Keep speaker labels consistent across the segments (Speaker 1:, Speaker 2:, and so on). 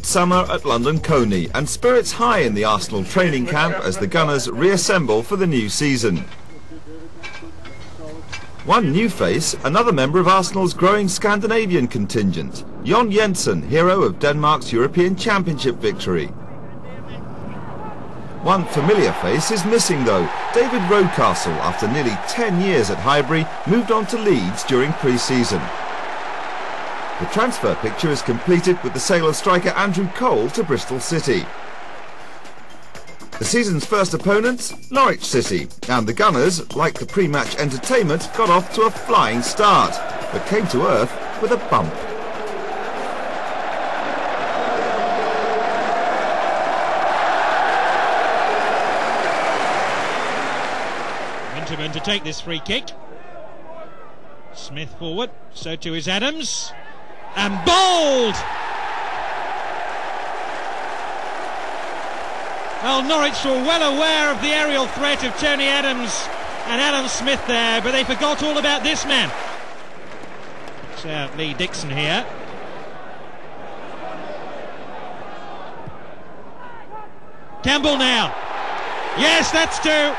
Speaker 1: summer at London Coney, and spirits high in the Arsenal training camp as the Gunners reassemble for the new season. One new face, another member of Arsenal's growing Scandinavian contingent, Jon Jensen, hero of Denmark's European Championship victory. One familiar face is missing though. David Rocastle, after nearly 10 years at Highbury, moved on to Leeds during pre-season. The transfer picture is completed with the sale of striker Andrew Cole to Bristol City. The season's first opponents, Norwich City, and the Gunners, like the pre-match entertainment, got off to a flying start, but came to earth with a bump.
Speaker 2: Winterburn to take this free kick. Smith forward, so too is Adams. And Bold! Well, Norwich were well aware of the aerial threat of Tony Adams and Adam Smith there, but they forgot all about this man. It's out Lee Dixon here. Campbell now. Yes, that's two.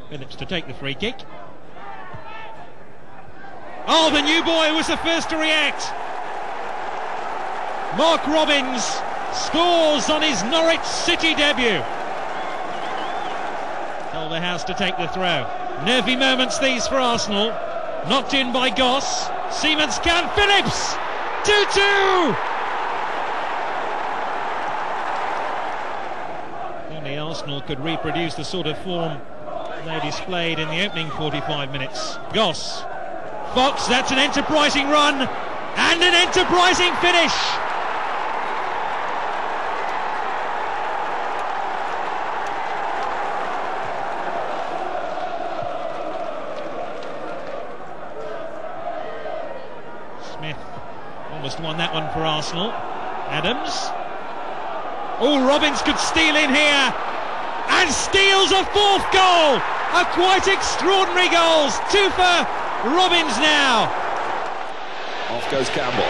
Speaker 2: Phillips to take the free kick. Oh, the new boy was the first to react. Mark Robins scores on his Norwich City debut. Culverhouse to take the throw. Nervy moments these for Arsenal. Knocked in by Goss. Siemens can. Phillips! 2-2! Only Arsenal could reproduce the sort of form they displayed in the opening 45 minutes. Goss. Fox, that's an enterprising run and an enterprising finish. Smith almost won that one for Arsenal. Adams. Oh, Robins could steal in here and steals a fourth goal. A quite extraordinary goals. Two for Robins now.
Speaker 3: Off goes Campbell.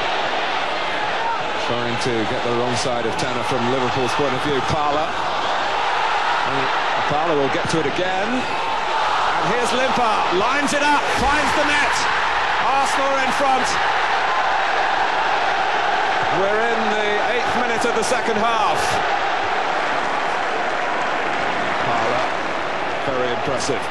Speaker 3: Trying to get the wrong side of Tanner from Liverpool's point of view. Parlour. And Parlour will get to it again. And here's Limpar. Lines it up. Finds the net. Arsenal are in front. We're in the 8th minute of the second half. Parlour. Very impressive.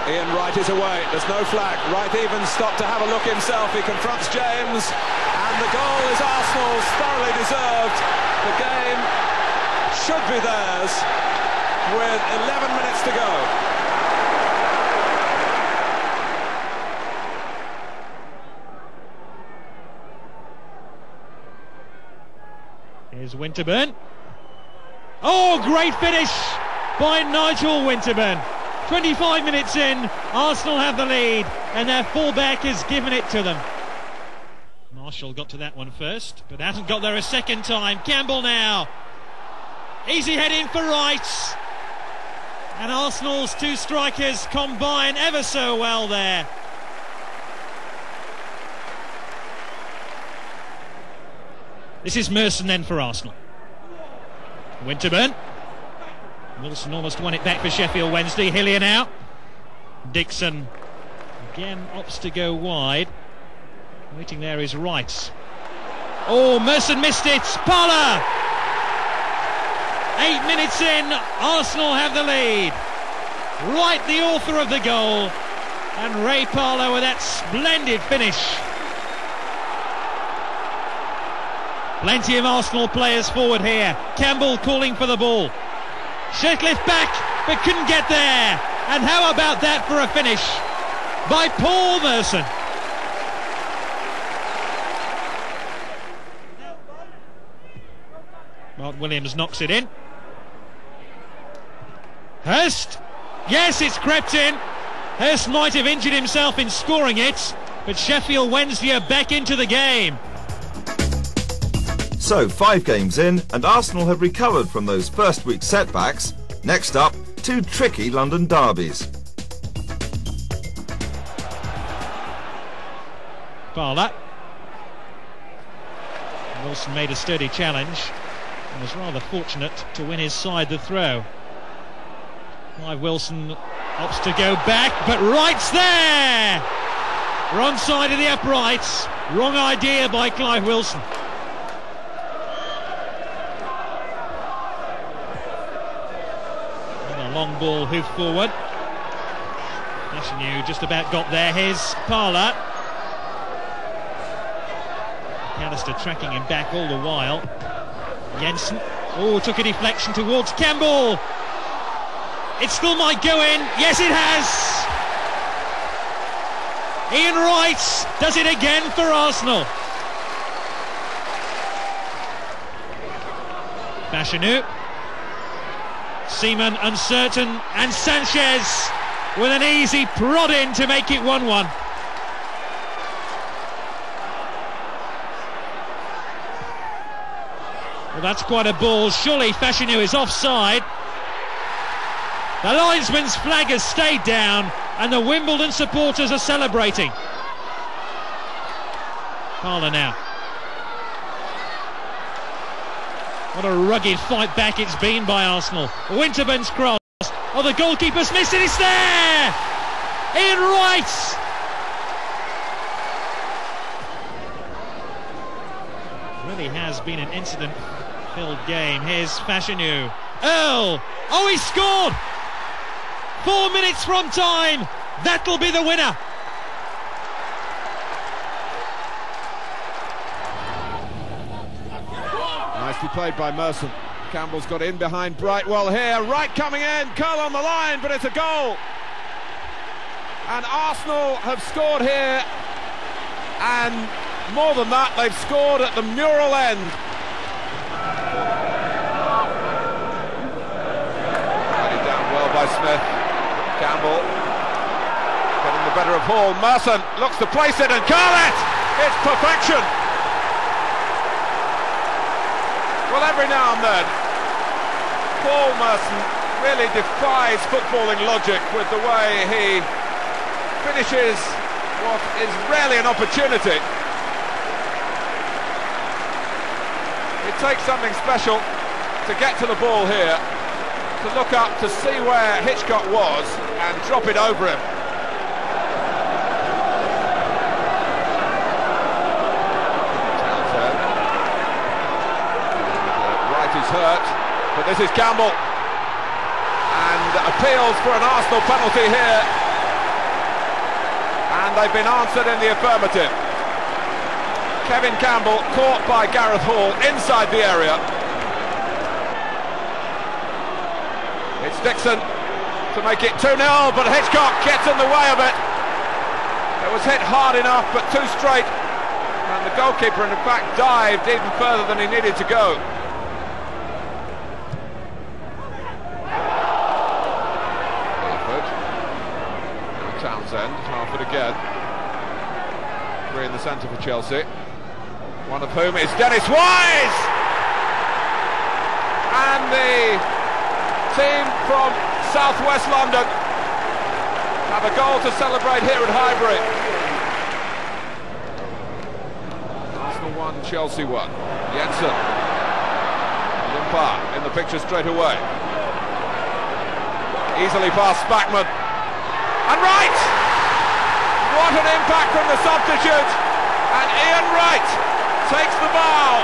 Speaker 3: Ian Wright is away, there's no flag. Wright even stopped to have a look himself. He confronts James, and the goal is Arsenal's, thoroughly deserved. The game should be theirs with 11 minutes to go.
Speaker 2: Here's Winterburn. Oh, great finish by Nigel Winterburn. 25 minutes in, Arsenal have the lead, and their fullback has given it to them. Marshall got to that one first, but hasn't got there a second time. Campbell now. Easy head in for Wright. And Arsenal's two strikers combine ever so well there. This is Merson then for Arsenal. Winterburn. Wilson almost won it back for Sheffield Wednesday. Hillier now. Dixon again opts to go wide. Waiting there is Wright. Oh, Merson missed it. Parlour! 8 minutes in, Arsenal have the lead. Wright, the author of the goal, and Ray Parlour with that splendid finish. Plenty of Arsenal players forward here. Campbell calling for the ball. Shetcliffe back, but couldn't get there. And how about that for a finish by Paul Merson? Mark Williams knocks it in. Hurst. Yes, it's crept in. Hurst might have injured himself in scoring it, but Sheffield Wednesday are back into the game.
Speaker 1: So, 5 games in, and Arsenal have recovered from those first week setbacks. Next up, 2 tricky London derbies.
Speaker 2: Parlour. Wilson made a sturdy challenge and was rather fortunate to win his side the throw. Clive Wilson opts to go back, but Wright's there! Wrong side of the uprights. Wrong idea by Clive Wilson. And a long ball hoofed forward. Fashanu just about got there. Here's Parler. McAllister tracking him back all the while. Jensen, took a deflection towards Campbell. It still might go in. Yes, it has. Ian Wright does it again for Arsenal. Fashanu. Seaman uncertain, and Sanchez with an easy prod in to make it 1-1. Well, that's quite a ball. Surely Fashanu is offside. The linesman's flag has stayed down and the Wimbledon supporters are celebrating. Parler now. What a rugged fight back it's been by Arsenal. Winterburn's cross. Oh, the goalkeeper's missed it. It's there! Ian Wright! Really has been an incident-filled game. Here's Fashanu. Earl! Oh, he scored! 4 minutes from time. That'll be the winner.
Speaker 3: Nicely played by Merson. Campbell's got in behind Brightwell here. Wright coming in. Curl on the line, but it's a goal. And Arsenal have scored here. And more than that, they've scored at the mural end. Played down well by Smith. Campbell getting the better of Hall. Merson looks to place it and curl it! It's perfection! Well, every now and then Paul Merson really defies footballing logic with the way he finishes what is rarely an opportunity. It takes something special to get to the ball here, to look up to see where Hitchcock was and drop it over him. Townsend. Wright is hurt, but this is Campbell. And appeals for an Arsenal penalty here. And they've been answered in the affirmative. Kevin Campbell caught by Gareth Hall inside the area. It's Dixon to make it 2-0, but Hitchcock gets in the way of it. It was hit hard enough, but too straight. And the goalkeeper, in fact, dived even further than he needed to go. Harford. Now Townsend. Harford again. Three in the centre for Chelsea. One of whom is Dennis Wise! And the team from southwest London have a goal to celebrate here at Highbury. Arsenal 1, Chelsea 1. Jensen. Limpar in the picture straight away. Easily past Spackman. And Wright! What an impact from the substitute! And Ian Wright takes the bow.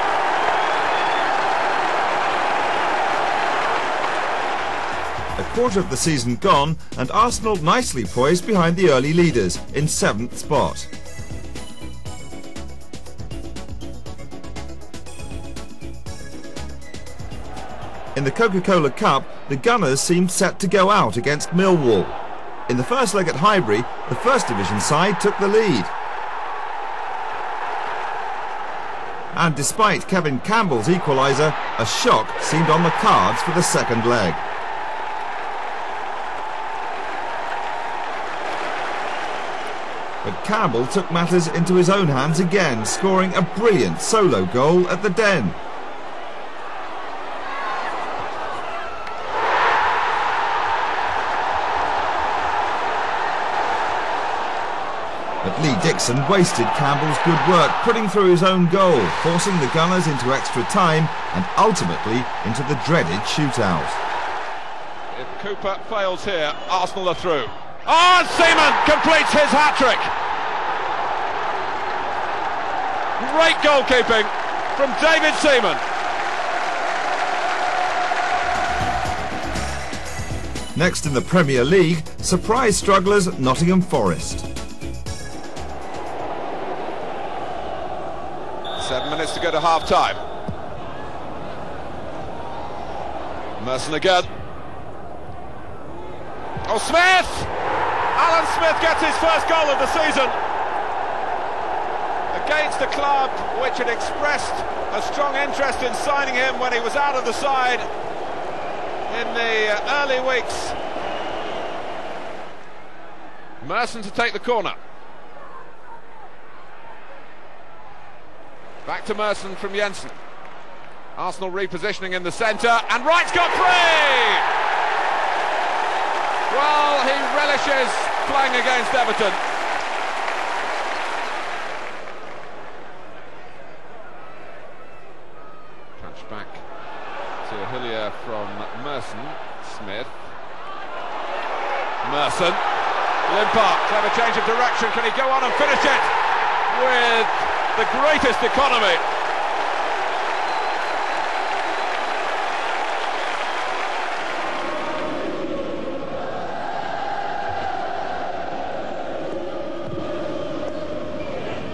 Speaker 1: A quarter of the season gone, and Arsenal nicely poised behind the early leaders in 7th spot. In the Coca-Cola Cup, the Gunners seemed set to go out against Millwall. In the first leg at Highbury, the First Division side took the lead. And despite Kevin Campbell's equaliser, a shock seemed on the cards for the second leg. But Campbell took matters into his own hands again, scoring a brilliant solo goal at the Den. But Lee Dixon Dixon wasted Campbell's good work, putting through his own goal, forcing the Gunners into extra time and ultimately into the dreaded shootout.
Speaker 3: If Cooper fails here, Arsenal are through. Oh, and Seaman completes his hat-trick. Great goalkeeping from David Seaman.
Speaker 1: Next in the Premier League, surprise strugglers Nottingham Forest.
Speaker 3: 7 minutes to go to half-time. Merson again. Oh, Smith! Alan Smith gets his first goal of the season against a club which had expressed a strong interest in signing him when he was out of the side in the early weeks. Merson to take the corner. Back to Merson from Jensen. Arsenal repositioning in the centre, and Wright's got free! Well, he relishes playing against Everton. Touch back to Hillier from Merson. Smith. Merson. Limpar, clever change of direction. Can he go on and finish it with the greatest economy?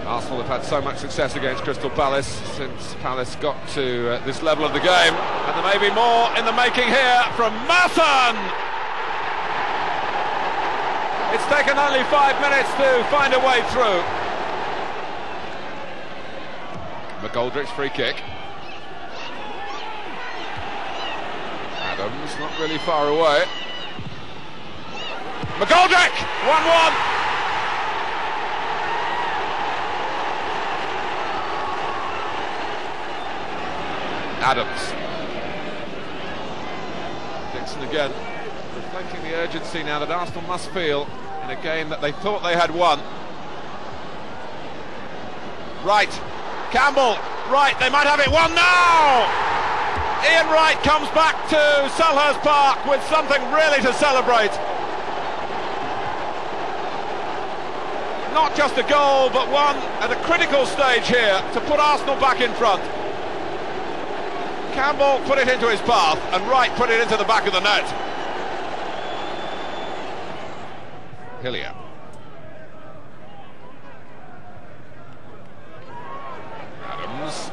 Speaker 3: Arsenal have had so much success against Crystal Palace since Palace got to this level of the game, and there may be more in the making here from Merson. It's taken only 5 minutes to find a way through. McGoldrick's free kick. Adams not really far away. McGoldrick! 1-1. Adams. Dixon again, reflecting the urgency now that Arsenal must feel in a game that they thought they had won. Wright, Campbell, Wright, they might have it won now! Ian Wright comes back to Selhurst Park with something really to celebrate. Not just a goal, but one at a critical stage here to put Arsenal back in front. Campbell put it into his path, and Wright put it into the back of the net. Hillier. Adams.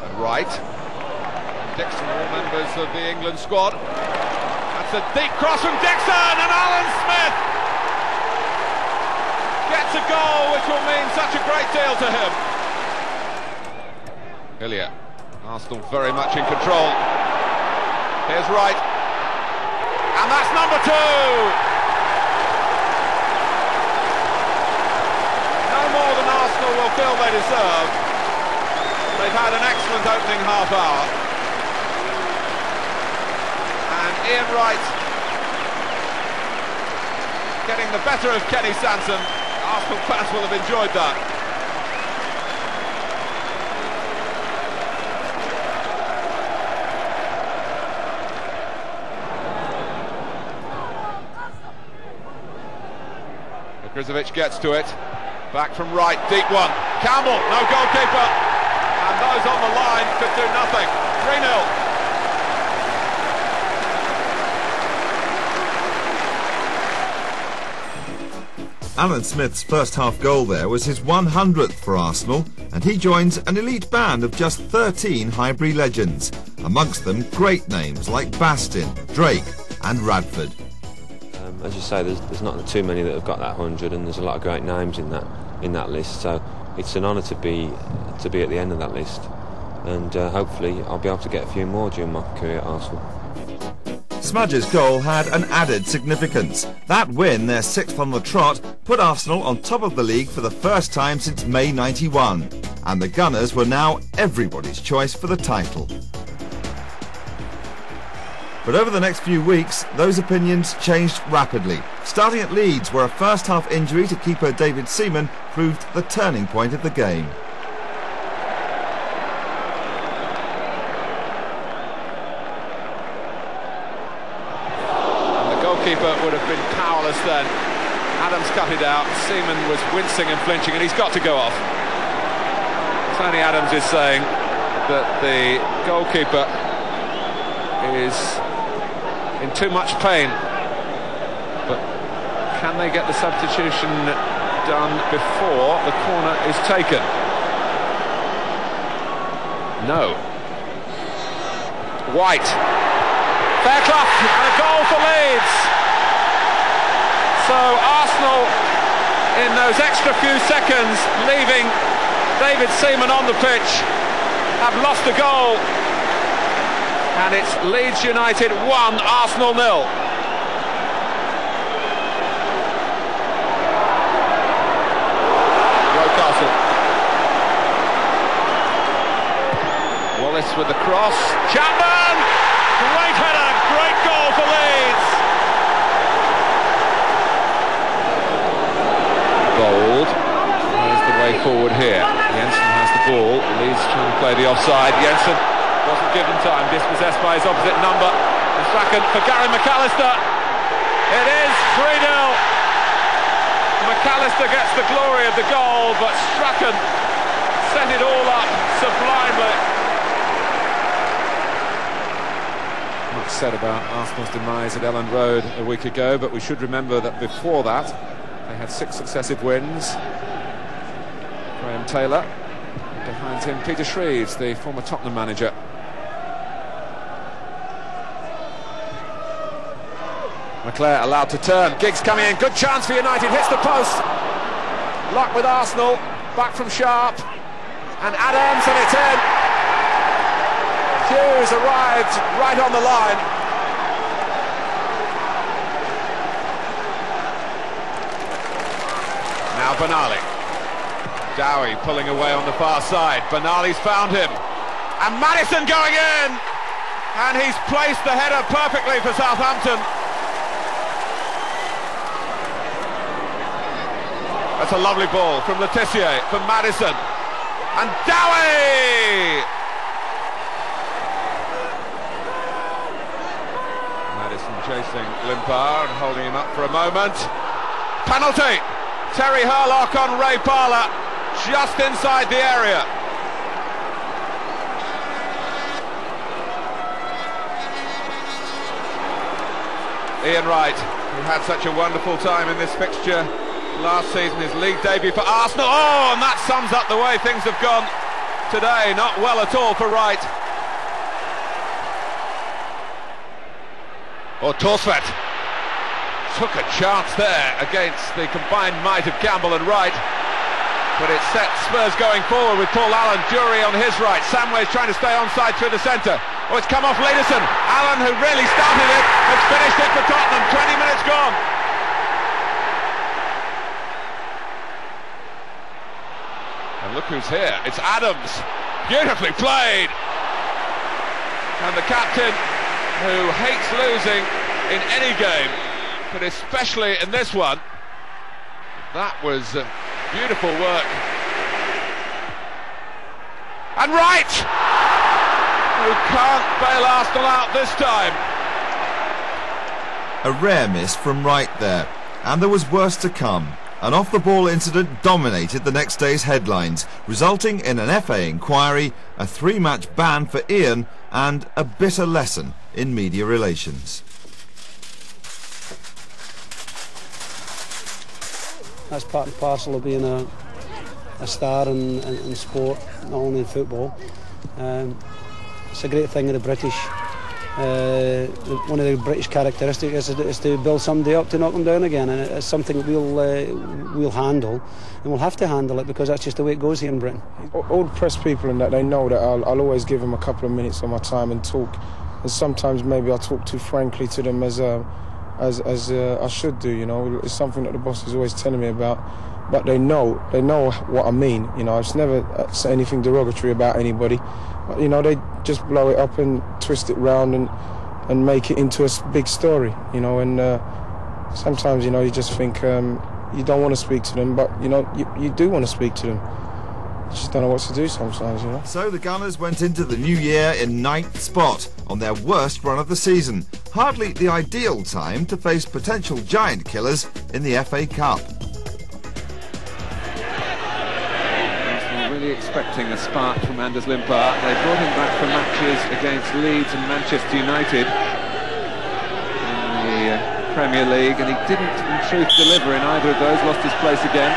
Speaker 3: And Wright. Dixon, all members of the England squad. That's a deep cross from Dixon, and Alan Smith gets a goal which will mean such a great deal to him. Hillier. Arsenal very much in control. Here's Wright. And that's number 2! No more than Arsenal will feel they deserve. They've had an excellent opening half hour. And Ian Wright getting the better of Kenny Sansom. Arsenal fans will have enjoyed that. Krizovic gets to it, back from Wright, deep one, Campbell, no goalkeeper, and those on the line could do nothing. 3-0.
Speaker 1: Alan Smith's first half goal there was his 100th for Arsenal, and he joins an elite band of just 13 Highbury legends, amongst them great names like Bastin, Drake and Radford.
Speaker 4: As you say, there's not too many that have got that 100, and there's a lot of great names in that list. So it's an honour to be at the end of that list, and hopefully I'll be able to get a few more during my career at Arsenal.
Speaker 1: Smudge's goal had an added significance. That win, their 6th on the trot, put Arsenal on top of the league for the first time since May '91, and the Gunners were now everybody's choice for the title. But over the next few weeks, those opinions changed rapidly. Starting at Leeds, where a first-half injury to keeper David Seaman proved the turning point of the game.
Speaker 3: The goalkeeper would have been powerless then. Adams cut it out. Seaman was wincing and flinching, and he's got to go off. Tony Adams is saying that the goalkeeper is in too much pain, but can they get the substitution done before the corner is taken? No. White. Fairclough, and a goal for Leeds. So Arsenal, in those extra few seconds, leaving David Seaman on the pitch, have lost a goal, and it's Leeds United 1, Arsenal 0. Rocastle. Wallace with the cross. Chapman! Great header, great goal for Leeds. Bold. There's the way forward here. Jensen has the ball. Leeds trying to play the offside. Jensen wasn't given time, dispossessed by his opposite number. And Strachan for Gary McAllister. It is 3-0. McAllister gets the glory of the goal, but Strachan set it all up sublimely. Much said about Arsenal's demise at Elland Road a week ago, but we should remember that before that they had 6 successive wins. Graham Taylor, behind him Peter Shreves, the former Tottenham manager. McClare allowed to turn. Giggs coming in, good chance for United, hits the post. Luck with Arsenal, back from Sharp, and Adams, and it's in. Hughes arrived right on the line. Now Benali. Dowie pulling away on the far side. Benali's found him. And Maddison going in! And he's placed the header perfectly for Southampton. That's a lovely ball from Le Tissier for Maddison. And Dowie! Maddison chasing Limpar and holding him up for a moment. Penalty! Terry Hurlock on Ray Parlour, just inside the area. Ian Wright, who had such a wonderful time in this fixture last season, his league debut for Arsenal. Oh, and that sums up the way things have gone today. Not well at all for Wright. Or Torsvet took a chance there against the combined might of Campbell and Wright, but it set Spurs going forward with Paul Allen, Dury on his right. Samway's trying to stay onside through the centre. Oh, it's come off Lederson. Allen, who really started it, has finished it for Tottenham. 20 minutes gone. And look who's here. It's Adams. Beautifully played. And the captain, who hates losing in any game, but especially in this one. That was beautiful work. And Wright, who can't bail Arsenal out this time.
Speaker 1: A rare miss from Wright there, and there was worse to come. An off-the-ball incident dominated the next day's headlines, resulting in an FA inquiry, a 3-match ban for Ian, and a bitter lesson in media relations.
Speaker 5: That's part and parcel of being a star in sport, not only in football. It's a great thing of the British. One of the British characteristics is to build somebody up to knock them down again, and it's something we'll handle, and we'll have to handle it because that's just the way it goes here in Britain.
Speaker 6: All the press people and that, they know that I'll always give them a couple of minutes of my time and talk, and sometimes maybe I talk too frankly to them as I should do. You know, it's something that the boss is always telling me about. But they know what I mean. You know, I've never said anything derogatory about anybody. But, you know, they just blow it up and twist it round, and and make it into a big story, you know. And sometimes, you know, you just think you don't want to speak to them, but you know, you do want to speak to them. You just don't know what to do sometimes, you know.
Speaker 1: So the Gunners went into the new year in 9th spot on their worst run of the season. Hardly the ideal time to face potential giant killers in the FA Cup.
Speaker 3: Really expecting a spark from Anders Limpar. They brought him back for matches against Leeds and Manchester United in the Premier League, and he didn't in truth deliver in either of those, lost his place again.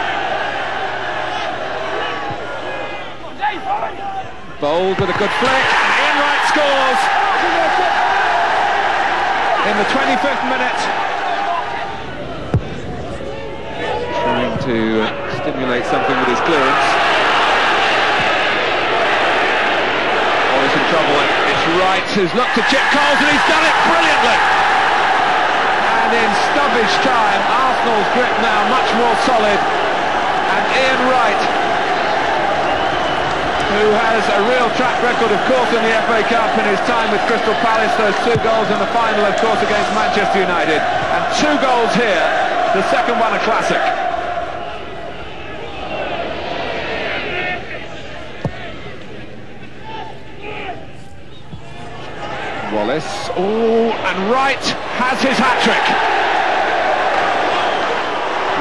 Speaker 3: Bold with a good flick, and Ian Wright scores in the 25th minute. Trying to stimulate something with his clearance. In trouble, and it's Wright who's looked to chip Coles, and he's done it brilliantly. And in stoppage time, Arsenal's grip now much more solid, and Ian Wright, who has a real track record, of course, in the FA Cup in his time with Crystal Palace, those 2 goals in the final, of course, against Manchester United, and 2 goals here, the second one a classic. Wallace, and Wright has his hat-trick.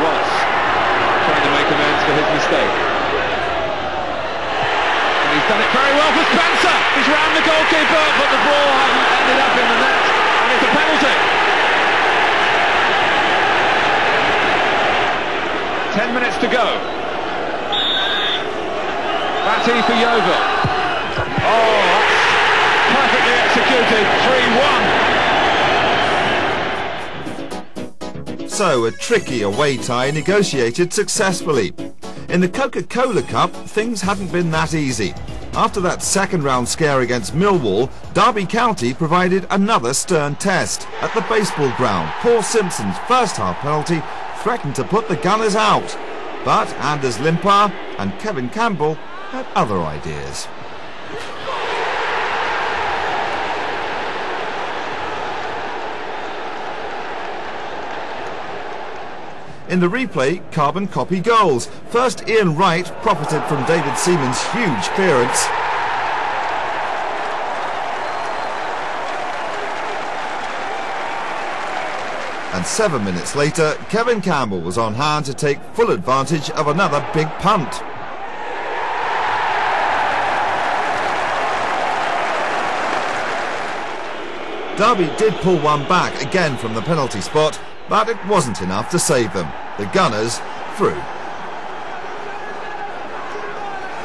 Speaker 3: Wallace trying to make amends for his mistake. And he's done it very well for Spencer. He's round the goalkeeper, but the ball hasn't ended up in the net, and it's a penalty. 10 minutes to go. Batty for Yeovil. Oh, perfectly executed, 3-1.
Speaker 1: So a tricky away tie negotiated successfully. In the Coca-Cola Cup, things hadn't been that easy. After that second round scare against Millwall, Derby County provided another stern test. At the baseball ground, Paul Simpson's first half penalty threatened to put the Gunners out. But Anders Limpar and Kevin Campbell had other ideas. In the replay, carbon copy goals. First, Ian Wright profited from David Seaman's huge clearance. And 7 minutes later, Kevin Campbell was on hand to take full advantage of another big punt. Derby did pull one back again from the penalty spot, but it wasn't enough to save them. The Gunners through.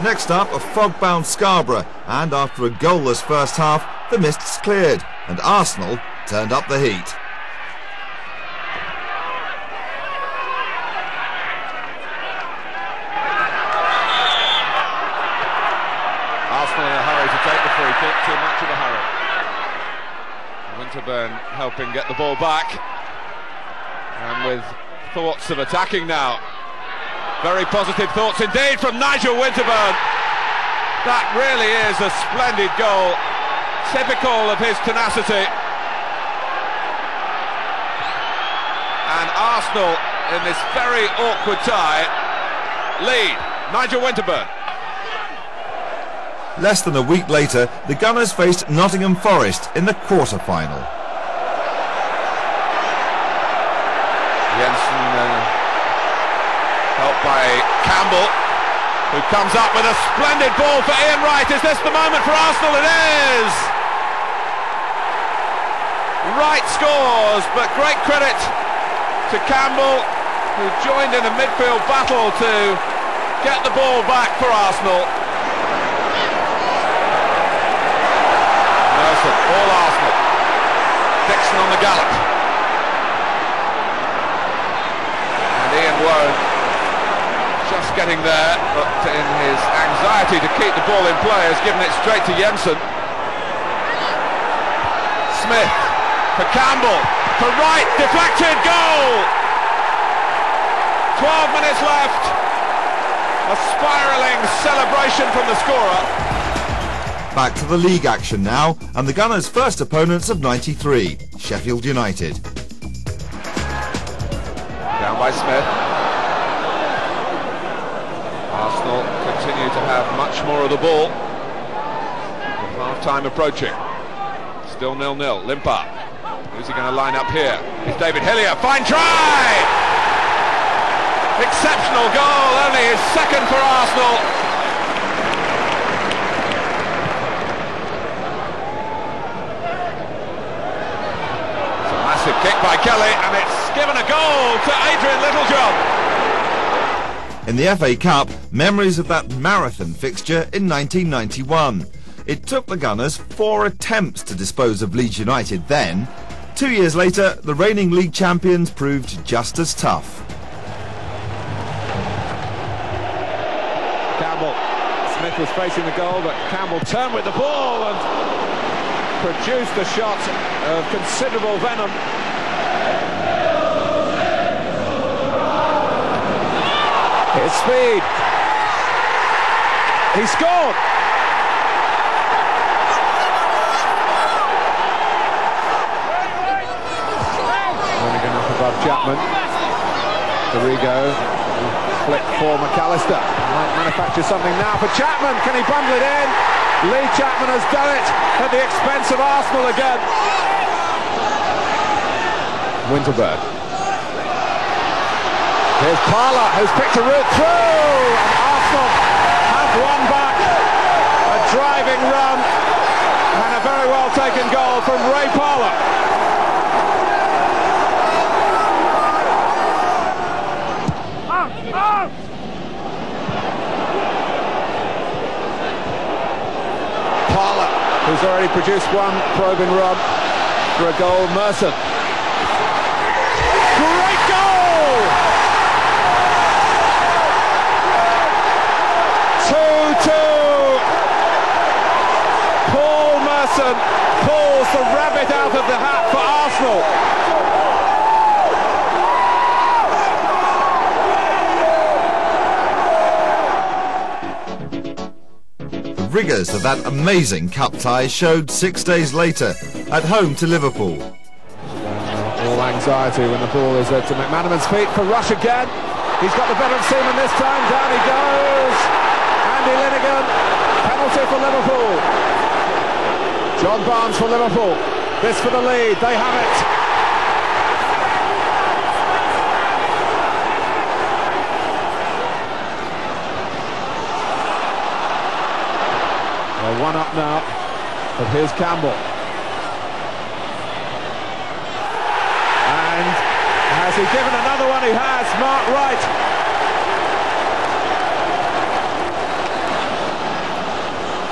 Speaker 1: Next up, a fog-bound Scarborough, and after a goalless first half, the mists cleared, and Arsenal turned up the heat.
Speaker 3: Arsenal in a hurry to take the free kick, too much of a hurry. Winterburn helping get the ball back. And with thoughts of attacking now. Very positive thoughts indeed from Nigel Winterburn. That really is a splendid goal, typical of his tenacity. And Arsenal, in this very awkward tie, lead. Nigel Winterburn.
Speaker 1: Less than a week later, the Gunners faced Nottingham Forest in the quarter-final.
Speaker 3: Jensen helped by Campbell, who comes up with a splendid ball for Ian Wright. Is this the moment for Arsenal? It is! Wright scores, but great credit to Campbell, who joined in a midfield battle to get the ball back for Arsenal. Nelson, all Arsenal. Dixon on the gallop. Ian Woan just getting there, but in his anxiety to keep the ball in play has given it straight to Jensen. Smith for Campbell, for Wright, deflected, goal! 12 minutes left, a spiralling celebration from the scorer.
Speaker 1: Back to the league action now, and the Gunners' first opponents of '93, Sheffield United.
Speaker 3: Down by Smith. Arsenal continue to have much more of the ball. With half-time approaching. Still 0-0. Limpar. Who's he going to line up here? It's David Hillier. Fine try! Exceptional goal, only his second for Arsenal. It's a massive kick by Kelly, and it's given a goal to Adrian Littlejohn.
Speaker 1: In the FA Cup, memories of that marathon fixture in 1991. It took the Gunners 4 attempts to dispose of Leeds United then. 2 years later, the reigning league champions proved just as tough.
Speaker 3: Campbell. Smith was facing the goal, but Campbell turned with the ball and produced a shot of considerable venom. His speed. He scored. Running up above Chapman. Arrigo. Flick for McAllister. Might manufacture something now for Chapman. Can he bundle it in? Lee Chapman has done it at the expense of Arsenal again. Winterburn. Here's Parler, who's picked a route through, and Arsenal have won back. A driving run and a very well taken goal from Ray Parler. Parler, who's already produced one probing run for a goal. Merson. Great goal! 2-2. Paul Merson pulls the rabbit out of the hat for Arsenal.
Speaker 1: The rigours of that amazing cup tie showed 6 days later at home to Liverpool.
Speaker 3: All anxiety when the ball is at McManaman's feet for Rush again. He's got the better of Seaman this time. Down he goes. Andy Linnigan. Penalty for Liverpool. John Barnes for Liverpool. This for the lead. They have it. They're one up now. But here's Campbell. And has he given another one? He has. Mark Wright.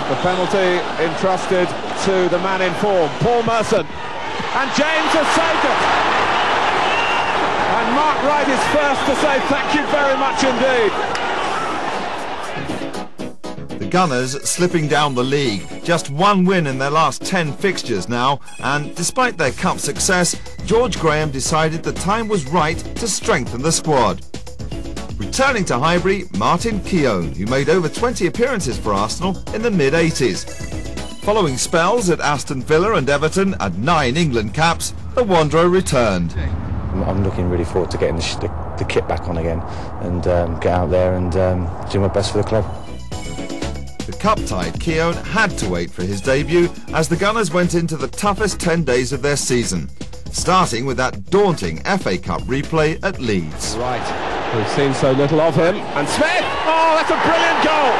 Speaker 3: The penalty entrusted to the man in form, Paul Merson. And James has saved it. And Mark Wright is first to say thank you very much indeed.
Speaker 1: The Gunners slipping down the league, just one win in their last 10 fixtures now, and despite their cup success, George Graham decided the time was right to strengthen the squad. Returning to Highbury, Martin Keown, who made over 20 appearances for Arsenal in the mid-80s. Following spells at Aston Villa and Everton and 9 England caps, the Wanderer returned.
Speaker 7: I'm looking really forward to getting the kit back on again and get out there and do my best for the club.
Speaker 1: The cup-tied Keown had to wait for his debut as the Gunners went into the toughest 10 days of their season, starting with that daunting FA Cup replay at Leeds.
Speaker 3: Right, we've seen so little of him. And Smith! Oh, that's a brilliant goal!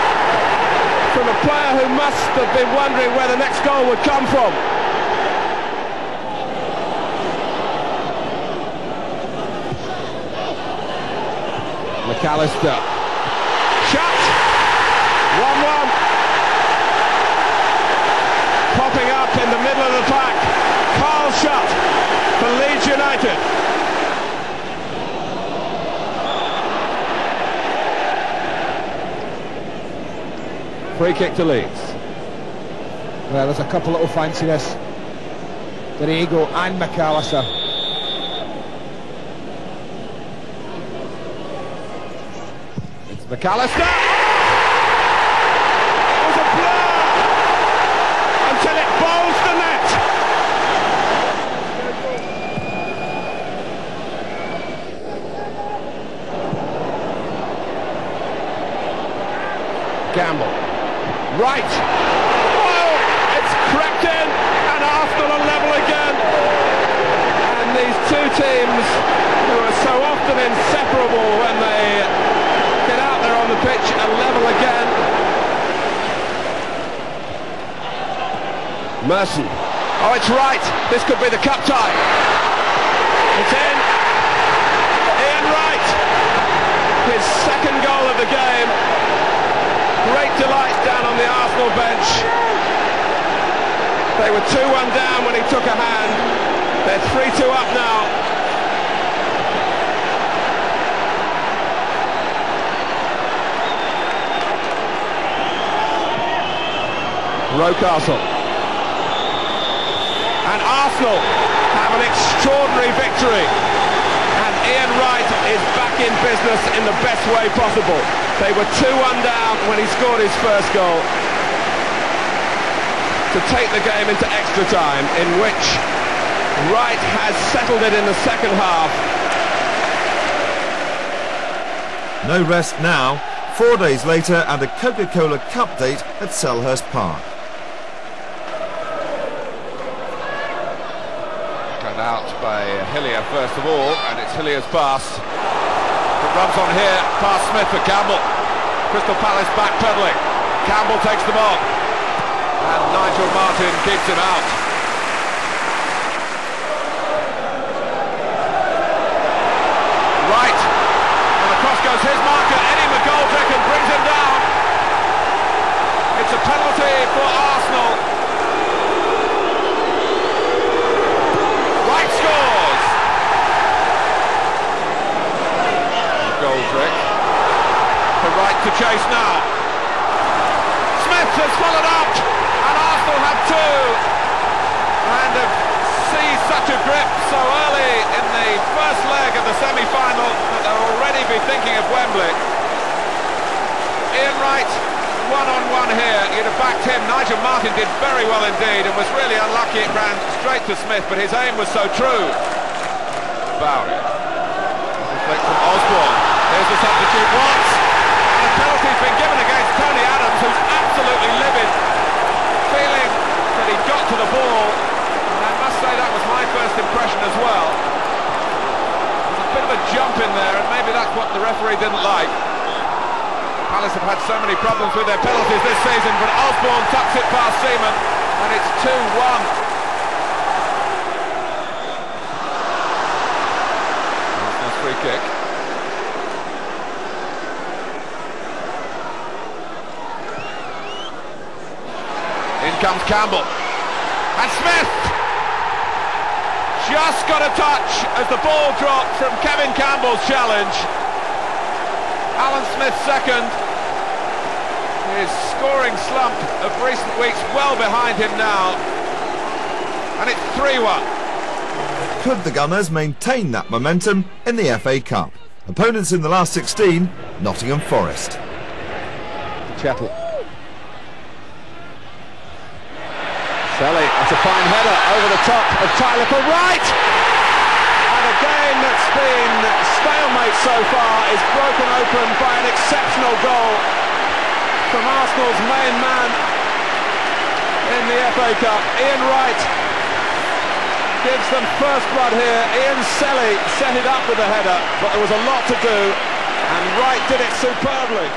Speaker 3: From a player who must have been wondering where the next goal would come from. McAllister. Shot! 1-1. Popping up in the middle of the pack. Carl Shutt for Leeds United. Free kick to Leeds.
Speaker 8: Well, there's a couple little fanciness. Dorigo and McAllister.
Speaker 3: It's McAllister. It was a blur. Right. Oh, it's crept in, and Arsenal are level again. And these two teams, who are so often inseparable when they get out there on the pitch, are level again. Merson. Oh, it's right. This could be the cup tie. It's in. Ian Wright. His second goal of the game. Great delight down on the Arsenal bench. They were 2-1 down when he took a hand. They're 3-2 up now. Rocastle. And Arsenal have an extraordinary victory. And Ian Wright is back in business in the best way possible. They were 2-1 down when he scored his first goal to take the game into extra time, in which Wright has settled it in the second half.
Speaker 1: No rest now. 4 days later and a Coca-Cola Cup date at Selhurst Park.
Speaker 3: Cut out by Hillier first of all, and it's Hillier's pass. It runs on here, past Smith for Campbell. Crystal Palace backpedaling. Campbell takes the ball. And Nigel Martyn keeps him out. Right. And across goes his marker, Eddie McGoldrick, and brings him down. It's a penalty for Arsenal. Wright scores. McGoldrick. The right to chase now. Smith has followed up, and Arsenal have two. And have seized such a grip so early in the first leg of the semi-final that they'll already be thinking of Wembley. Ian Wright, one-on-one here. You'd have backed him. Nigel Martyn did very well indeed and was really unlucky. It ran straight to Smith, but his aim was so true. Bowery. Deflect from Osborne. There's the substitute once. And a penalty's been given against Tony Adams, who's absolutely livid, feeling that he got to the ball. And I must say that was my first impression as well. There's a bit of a jump in there, and maybe that's what the referee didn't like. Palace have had so many problems with their penalties this season, but Osborne tucks it past Seaman, and it's 2-1. Arsenal's free kick. In comes Campbell. And Smith just got a touch as the ball dropped from Kevin Campbell's challenge. Alan Smith second. His scoring slump of recent weeks well behind him now. And it's 3-1.
Speaker 1: Could the Gunners maintain that momentum in the FA Cup? Opponents in the last 16, Nottingham Forest.
Speaker 3: Chettle. Selly, that's a fine header over the top of Tyler for Wright! And a game that's been stalemate so far is broken open by an exceptional goal from Arsenal's main man in the FA Cup. Ian Wright gives them first blood here. Ian Selly set it up with the header, but there was a lot to do, and Wright did it superbly.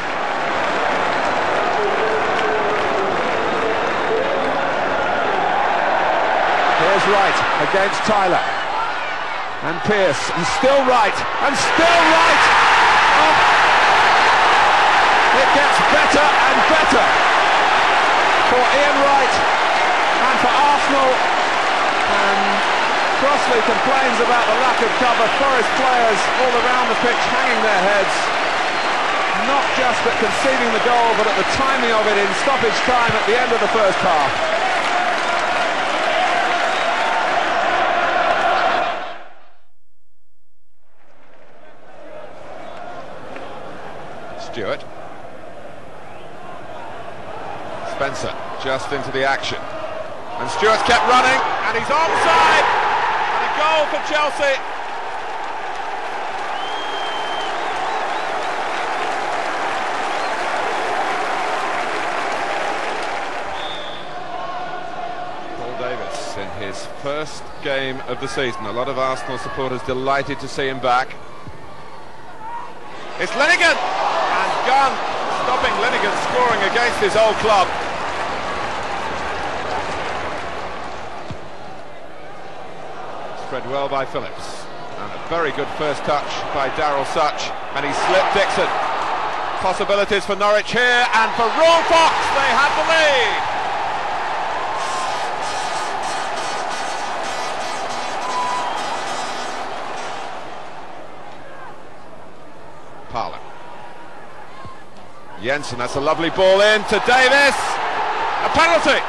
Speaker 3: Here's Wright against Tyler. And Pearce, and still Wright, and still Wright! Oh. It gets better and better for Ian Wright and for Arsenal. And Crossley complains about the lack of cover. Forest players all around the pitch hanging their heads. Not just at conceding the goal, but at the timing of it in stoppage time at the end of the first half. Stewart. Spencer just into the action. And Stewart's kept running, and he's onside! And a goal for Chelsea. in his first game of the season. A lot of Arsenal supporters delighted to see him back. It's Linighan! And Gunn stopping Linighan scoring against his old club. Spread well by Phillips. And a very good first touch by Daryl Such. And he slipped Dixon. Possibilities for Norwich here, and for Raw Fox, they have the lead. Parlour. Jensen, that's a lovely ball in to Davis. A penalty.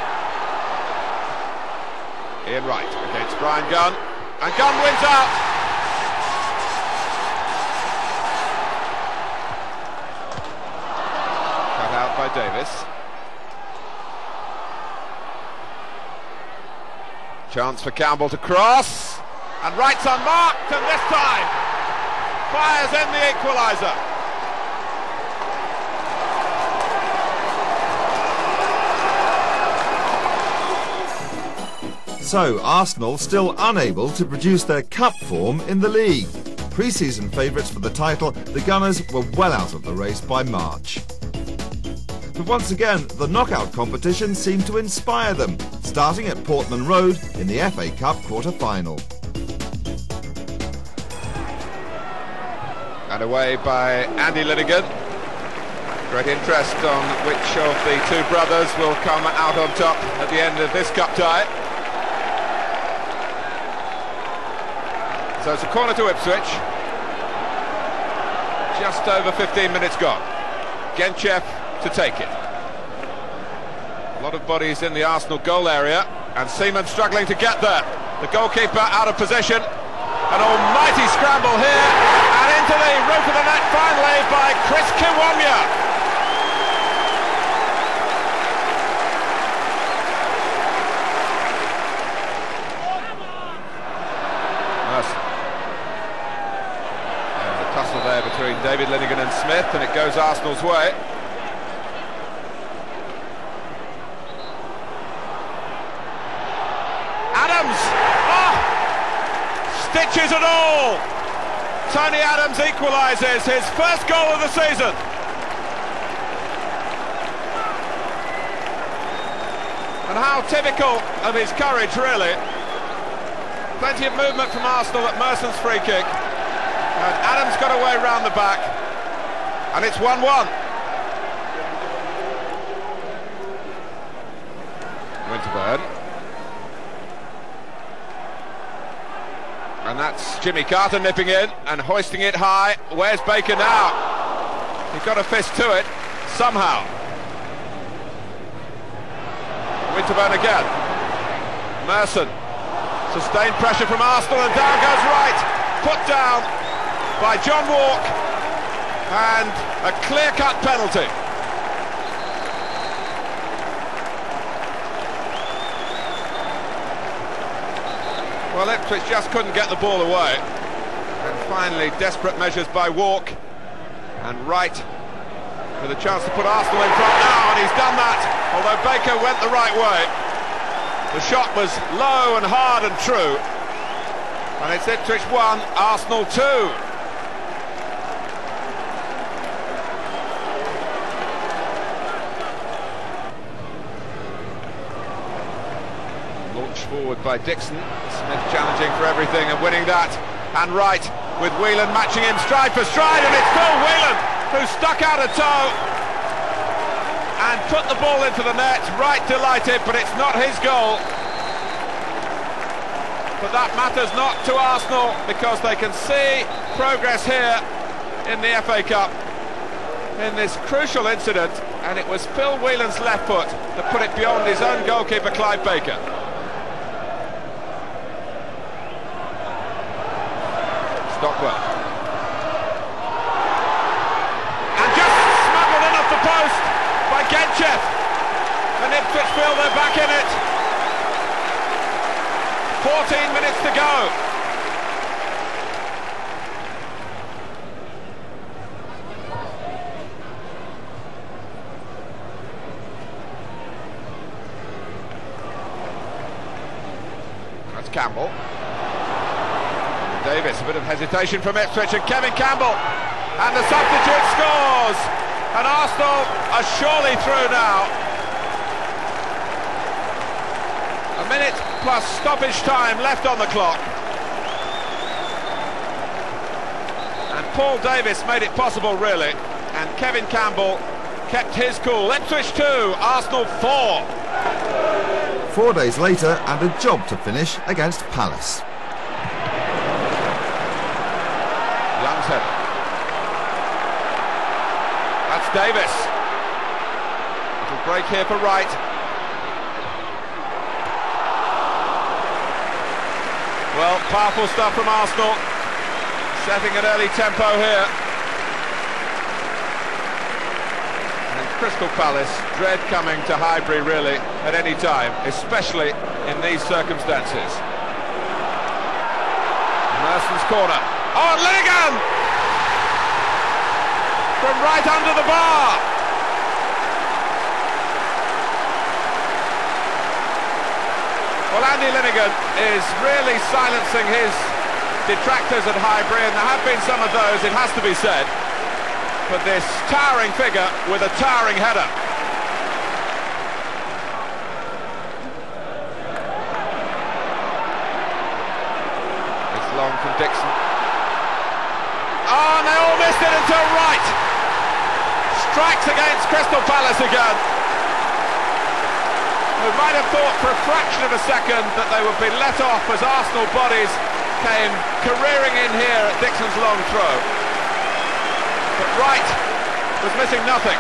Speaker 3: Ian Wright against Brian Gunn, and Gunn wins out. By Davis. Chance for Campbell to cross, and Wright's unmarked, and this time fires in the equaliser.
Speaker 1: So Arsenal still unable to produce their cup form in the league. Pre-season favourites for the title, the Gunners were well out of the race by March. But once again, the knockout competition seemed to inspire them, starting at Portman Road in the FA Cup quarter-final.
Speaker 3: And away by Andy Linighan. Great interest on which of the two brothers will come out on top at the end of this cup tie. So it's a corner to Ipswich. Just over 15 minutes gone. Genchev to take it. A lot of bodies in the Arsenal goal area, and Seaman struggling to get there. The goalkeeper out of position. An almighty scramble here, and into the roof of the net finally by Chris Kiwomya. And the tussle there between David Linighan and Smith, and it goes Arsenal's way. Stitches and all! Tony Adams equalises his first goal of the season. And how typical of his courage, really. Plenty of movement from Arsenal at Merson's free kick. And Adams got away round the back. And it's 1-1. Winterburn. And that's Jimmy Carter nipping in and hoisting it high. Where's Baker now? He's got a fist to it, somehow. Winterburn again. Merson. Sustained pressure from Arsenal, and down goes Wright. Put down by John Walk. And a clear-cut penalty. Well, Ipswich just couldn't get the ball away. And finally, desperate measures by Walk. And Wright with a chance to put Arsenal in front now, and he's done that, although Baker went the right way. The shot was low and hard and true. And it's Ipswich 1, Arsenal 2. Forward by Dixon. Smith challenging for everything and winning that, and Wright with Whelan matching him stride for stride, and it's Phil Whelan who stuck out a toe and put the ball into the net. Wright delighted, but it's not his goal. But that matters not to Arsenal, because they can see progress here in the FA Cup in this crucial incident, and it was Phil Whelan's left foot that put it beyond his own goalkeeper Clive Baker. Stockwell. And just smuggled in off the post by Genchev. And Ipswich feel they're back in it. 14 minutes to go. Campbell. Davis, a bit of hesitation from Ipswich, and Kevin Campbell, and the substitute scores, and Arsenal are surely through now. A minute plus stoppage time left on the clock, and Paul Davis made it possible, really, and Kevin Campbell kept his cool. Ipswich 2, Arsenal 4.
Speaker 1: 4 days later, and a job to finish against Palace.
Speaker 3: Young's header. That's Davis. Little break here for Wright. Well, powerful stuff from Arsenal, setting an early tempo here. And Crystal Palace dread coming to Highbury, really, at any time, especially in these circumstances. Merson's corner. Oh, Linighan! From right under the bar. Well, Andy Linighan is really silencing his detractors at Highbury, and there have been some of those, it has to be said. But this towering figure with a towering header. It's long from Dixon. Oh, and they all missed it until Wright strikes against Crystal Palace again. We might have thought for a fraction of a second that they would be let off as Arsenal bodies came careering in here at Dixon's long throw. But Wright was missing nothing.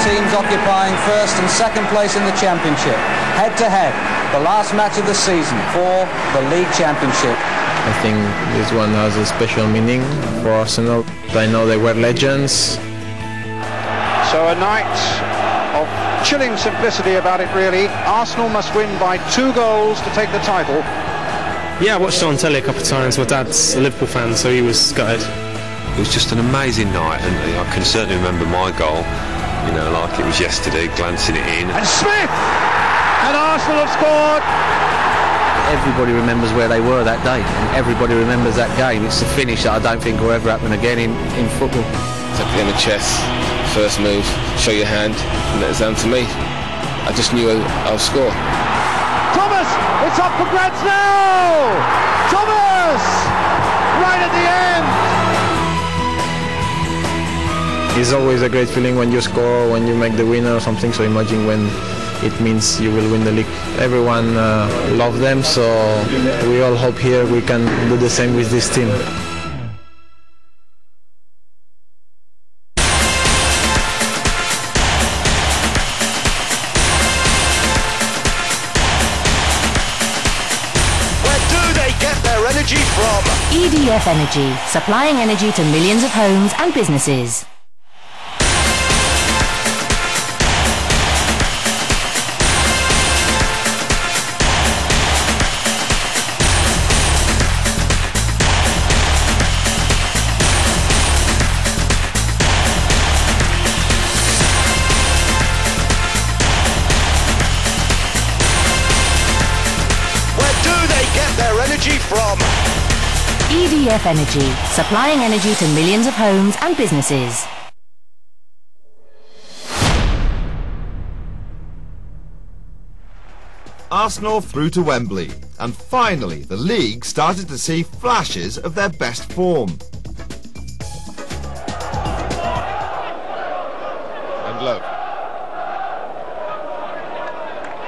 Speaker 9: Teams occupying first and second place in the Championship, head-to-head, the last match of the season for the League Championship.
Speaker 10: I think this one has a special meaning for Arsenal. I know they were legends.
Speaker 11: So a night of chilling simplicity about it, really. Arsenal must win by 2 goals to take the title.
Speaker 12: Yeah, I watched it on telly a couple of times. My dad's a Liverpool fan, so he was gutted.
Speaker 4: It was just an amazing night, and I can certainly remember my goal, you know, like it was yesterday, glancing it in.
Speaker 11: And Smith! And Arsenal have scored!
Speaker 9: Everybody remembers where they were that day, and everybody remembers that game. It's the finish that I don't think will ever happen again in football.
Speaker 13: It's a game of chess, first move, show your hand, and it's down to me. I just knew I'll score.
Speaker 11: Thomas! It's up for grabs now! Thomas! Right at the end!
Speaker 10: It's always a great feeling when you score, when you make the winner or something, so imagine when it means you will win the league. Everyone loves them, so we all hope here we can do the same with this team.
Speaker 14: Where do they get their energy from?
Speaker 15: EDF Energy, supplying energy to millions of homes and businesses.
Speaker 14: From
Speaker 15: EDF Energy, supplying energy to millions of homes and businesses.
Speaker 1: Arsenal through to Wembley, and finally the league started to see flashes of their best form.
Speaker 3: And look,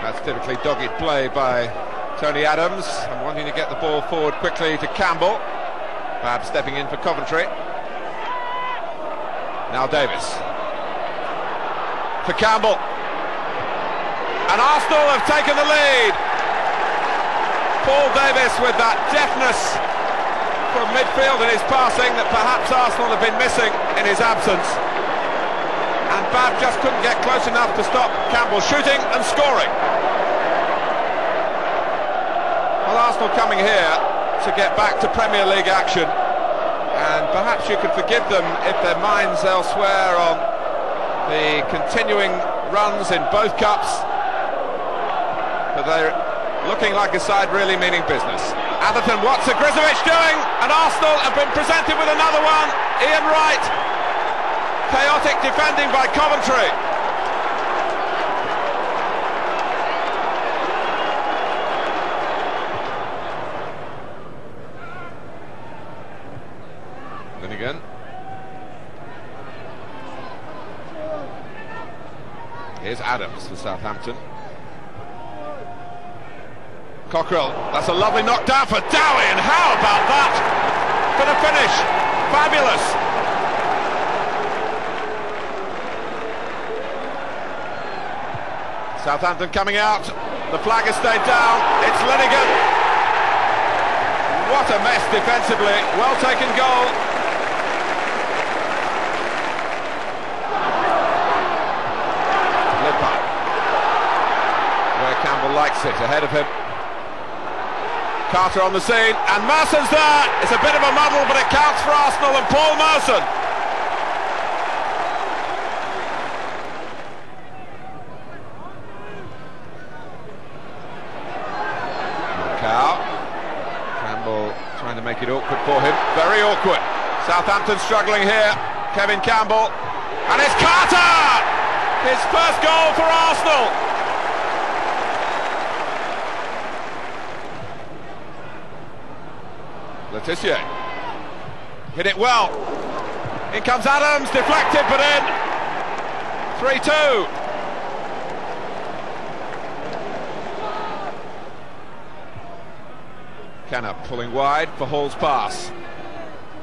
Speaker 3: that's typically dogged play by Tony Adams, and wanting to get the ball forward quickly to Campbell. Bab stepping in for Coventry. Now Davis. For Campbell. And Arsenal have taken the lead. Paul Davis with that deftness from midfield in his passing that perhaps Arsenal have been missing in his absence. And Bab just couldn't get close enough to stop Campbell shooting and scoring. Well, Arsenal coming here to get back to Premier League action, and perhaps you could forgive them if their minds elsewhere on the continuing runs in both cups, but they're looking like a side really meaning business. Atherton, what's Grizovic doing? And Arsenal have been presented with another one. Ian Wright, chaotic defending by Coventry. Linnigan. Here's Adams for Southampton. Cockrell, that's a lovely knockdown for Dowie, and how about that for the finish? Fabulous. Southampton coming out, the flag has stayed down, it's Linnigan. What a mess defensively, well taken goal. Lipa, where Campbell likes it, ahead of him. Carter on the scene, and Merson's there. It's a bit of a muddle, but it counts for Arsenal and Paul Merson. Cow. Campbell trying to make it awkward for him. Very awkward. Southampton struggling here. Kevin Campbell. And it's Carter! His first goal for Arsenal. Letitia hit it well. In comes Adams, deflected but in. 3-2. Kenner pulling wide for Hall's pass.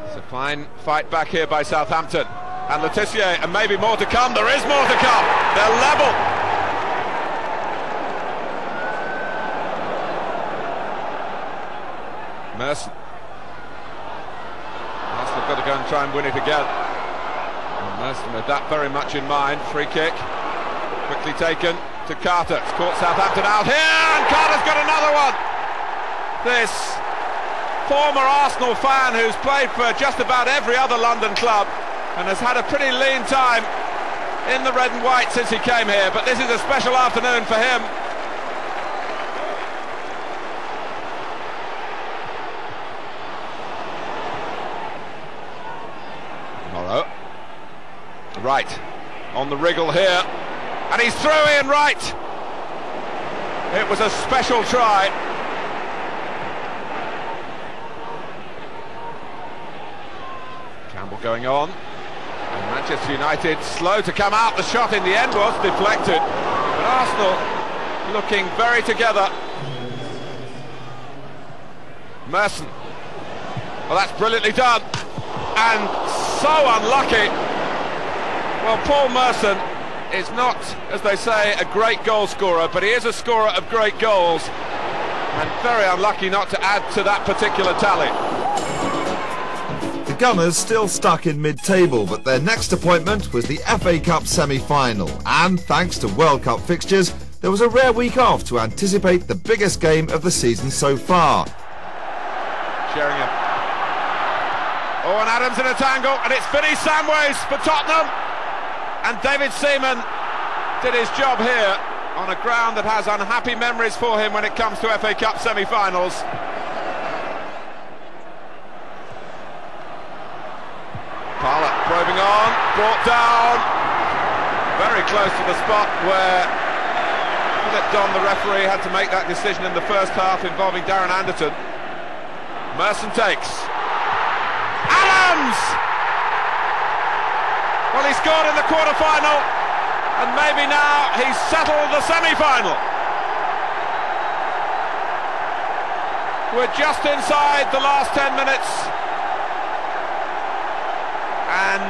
Speaker 3: It's a fine fight back here by Southampton. And Letitia, and maybe more to come. There is more to come. They're level. Merson. Arsenal have got to go and try and win it again. And Merson with that very much in mind. Free kick, quickly taken to Carter. It's caught Southampton out here, and Carter's got another one. This former Arsenal fan who's played for just about every other London club and has had a pretty lean time in the red and white since he came here, but this is a special afternoon for him. Wright on the wriggle here, and he's through. Ian Wright. It was a special try. Campbell going on, and Manchester United slow to come out. The shot in the end was deflected, but Arsenal looking very together. Merson, well, that's brilliantly done, and so unlucky. Well, Paul Merson is not, as they say, a great goal scorer, but he is a scorer of great goals, and very unlucky not to add to that particular tally.
Speaker 1: The Gunners still stuck in mid-table, but their next appointment was the FA Cup semi-final, and thanks to World Cup fixtures, there was a rare week off to anticipate the biggest game of the season so far.
Speaker 3: Sheringham. Oh, and Adams in a tangle, and it's Vinnie Samways for Tottenham. And David Seaman did his job here on a ground that has unhappy memories for him when it comes to FA Cup semi-finals. Parlour probing on, brought down, very close to the spot where Philip Don, the referee, had to make that decision in the first half involving Darren Anderton. Merson takes. Adams! Well, he scored in the quarter-final, and maybe now he's settled the semi-final. We're just inside the last 10 minutes, and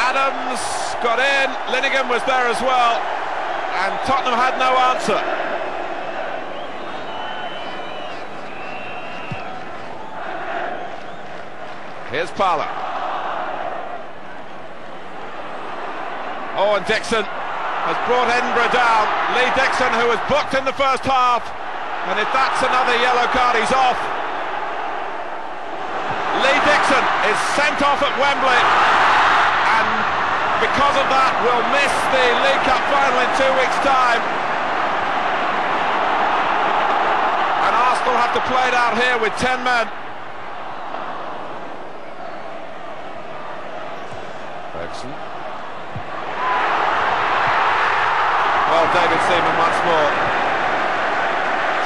Speaker 3: Adams got in, Linnigan was there as well, and Tottenham had no answer. Here's Parlour. Oh, and Dixon has brought Edinburgh down. Lee Dixon, who was booked in the first half, And if that's another yellow card, he's off. Lee Dixon is sent off at Wembley, and because of that will miss the League Cup final in 2 weeks' time. And Arsenal have to play it out here with 10 men. Ferguson. Well, David Seaman once more,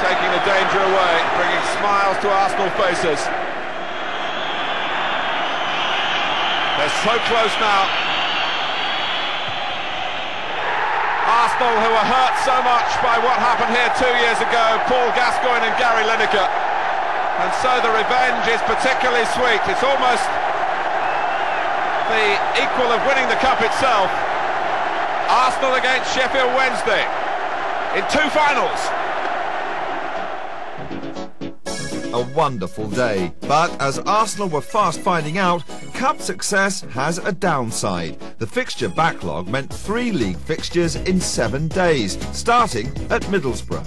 Speaker 3: taking the danger away, bringing smiles to Arsenal faces. They're so close now. Arsenal, who were hurt so much by what happened here 2 years ago, Paul Gascoigne and Gary Lineker. And so the revenge is particularly sweet. It's almost the equal of winning the cup itself. Arsenal against Sheffield Wednesday in 2 finals.
Speaker 1: A wonderful day, but as Arsenal were fast finding out, cup success has a downside. The fixture backlog meant 3 league fixtures in 7 days, starting at Middlesbrough.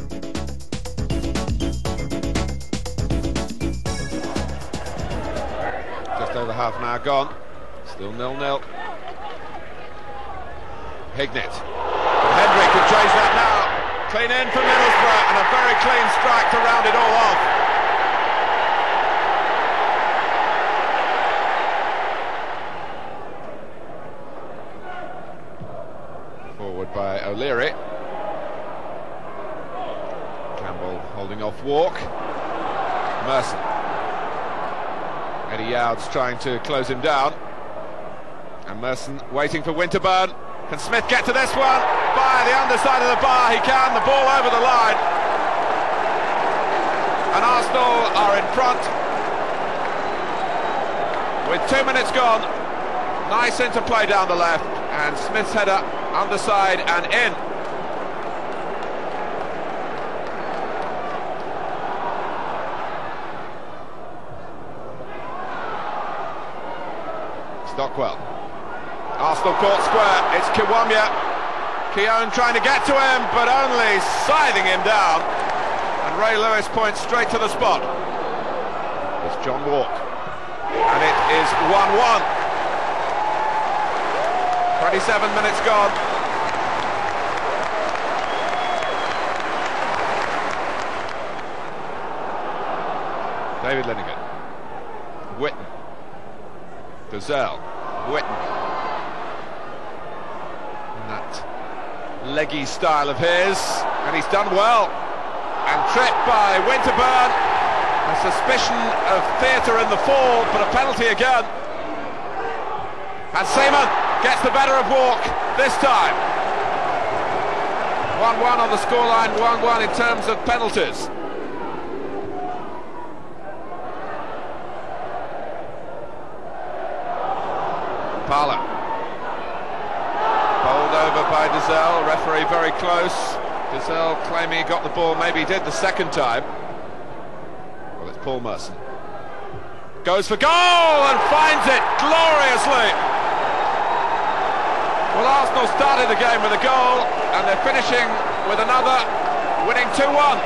Speaker 3: Just over half an hour gone, still 0-0. Hignett. Hendrick can change that now. Clean in for Middlesbrough, and a very clean strike to round it all off. Forward by O'Leary. Campbell holding off Walk. Merson. Eddie Yowd's trying to close him down. And Merson waiting for Winterburn. Can Smith get to this one? By the underside of the bar, he can. The ball over the line. And Arsenal are in front with 2 minutes gone. Nice interplay down the left, and Smith's header underside and in. Stockwell. Arsenal caught square. It's Kiwamya. Keown trying to get to him, but only scything him down. And Ray Lewis points straight to the spot. It's John Walk. And it is 1-1. 27 minutes gone. David Linnigan. Whitten. Gazelle. Whitten. That leggy style of his, and he's done well. And tripped by Winterburn. A suspicion of theatre in the fall, but a penalty again. And Seaman gets the better of Walk this time. 1-1 on the scoreline, 1-1 in terms of penalties. Parlour. Bowled over by Dizelle, referee very close. Dizelle claiming he got the ball, maybe he did the second time. Well, it's Paul Merson. Goes for goal and finds it gloriously. Well, Arsenal started the game with a goal, and they're finishing with another, winning 2-1.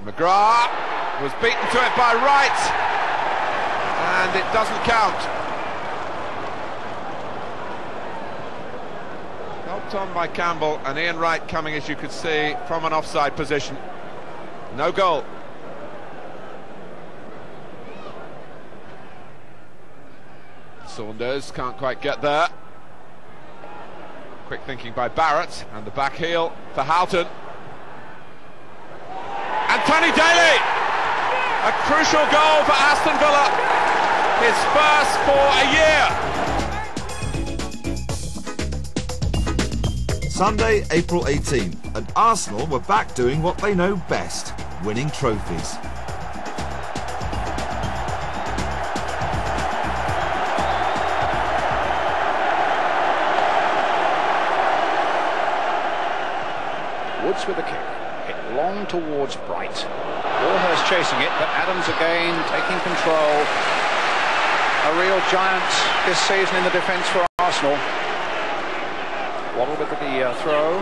Speaker 3: McGrath was beaten to it by Wright, and it doesn't count. Helped on by Campbell, and Ian Wright coming, as you could see, from an offside position. No goal. Saunders can't quite get there. Quick thinking by Barrett, and the back heel for Houghton. And Tony Daly, a crucial goal for Aston Villa, his first for a year.
Speaker 1: Sunday, April 18th, and Arsenal were back doing what they know best, winning trophies.
Speaker 11: Woods with the kick. Long towards Bright. Warhurst chasing it, but Adams again taking control. A a real giant this season in the defence for Arsenal. Waddle with the throw.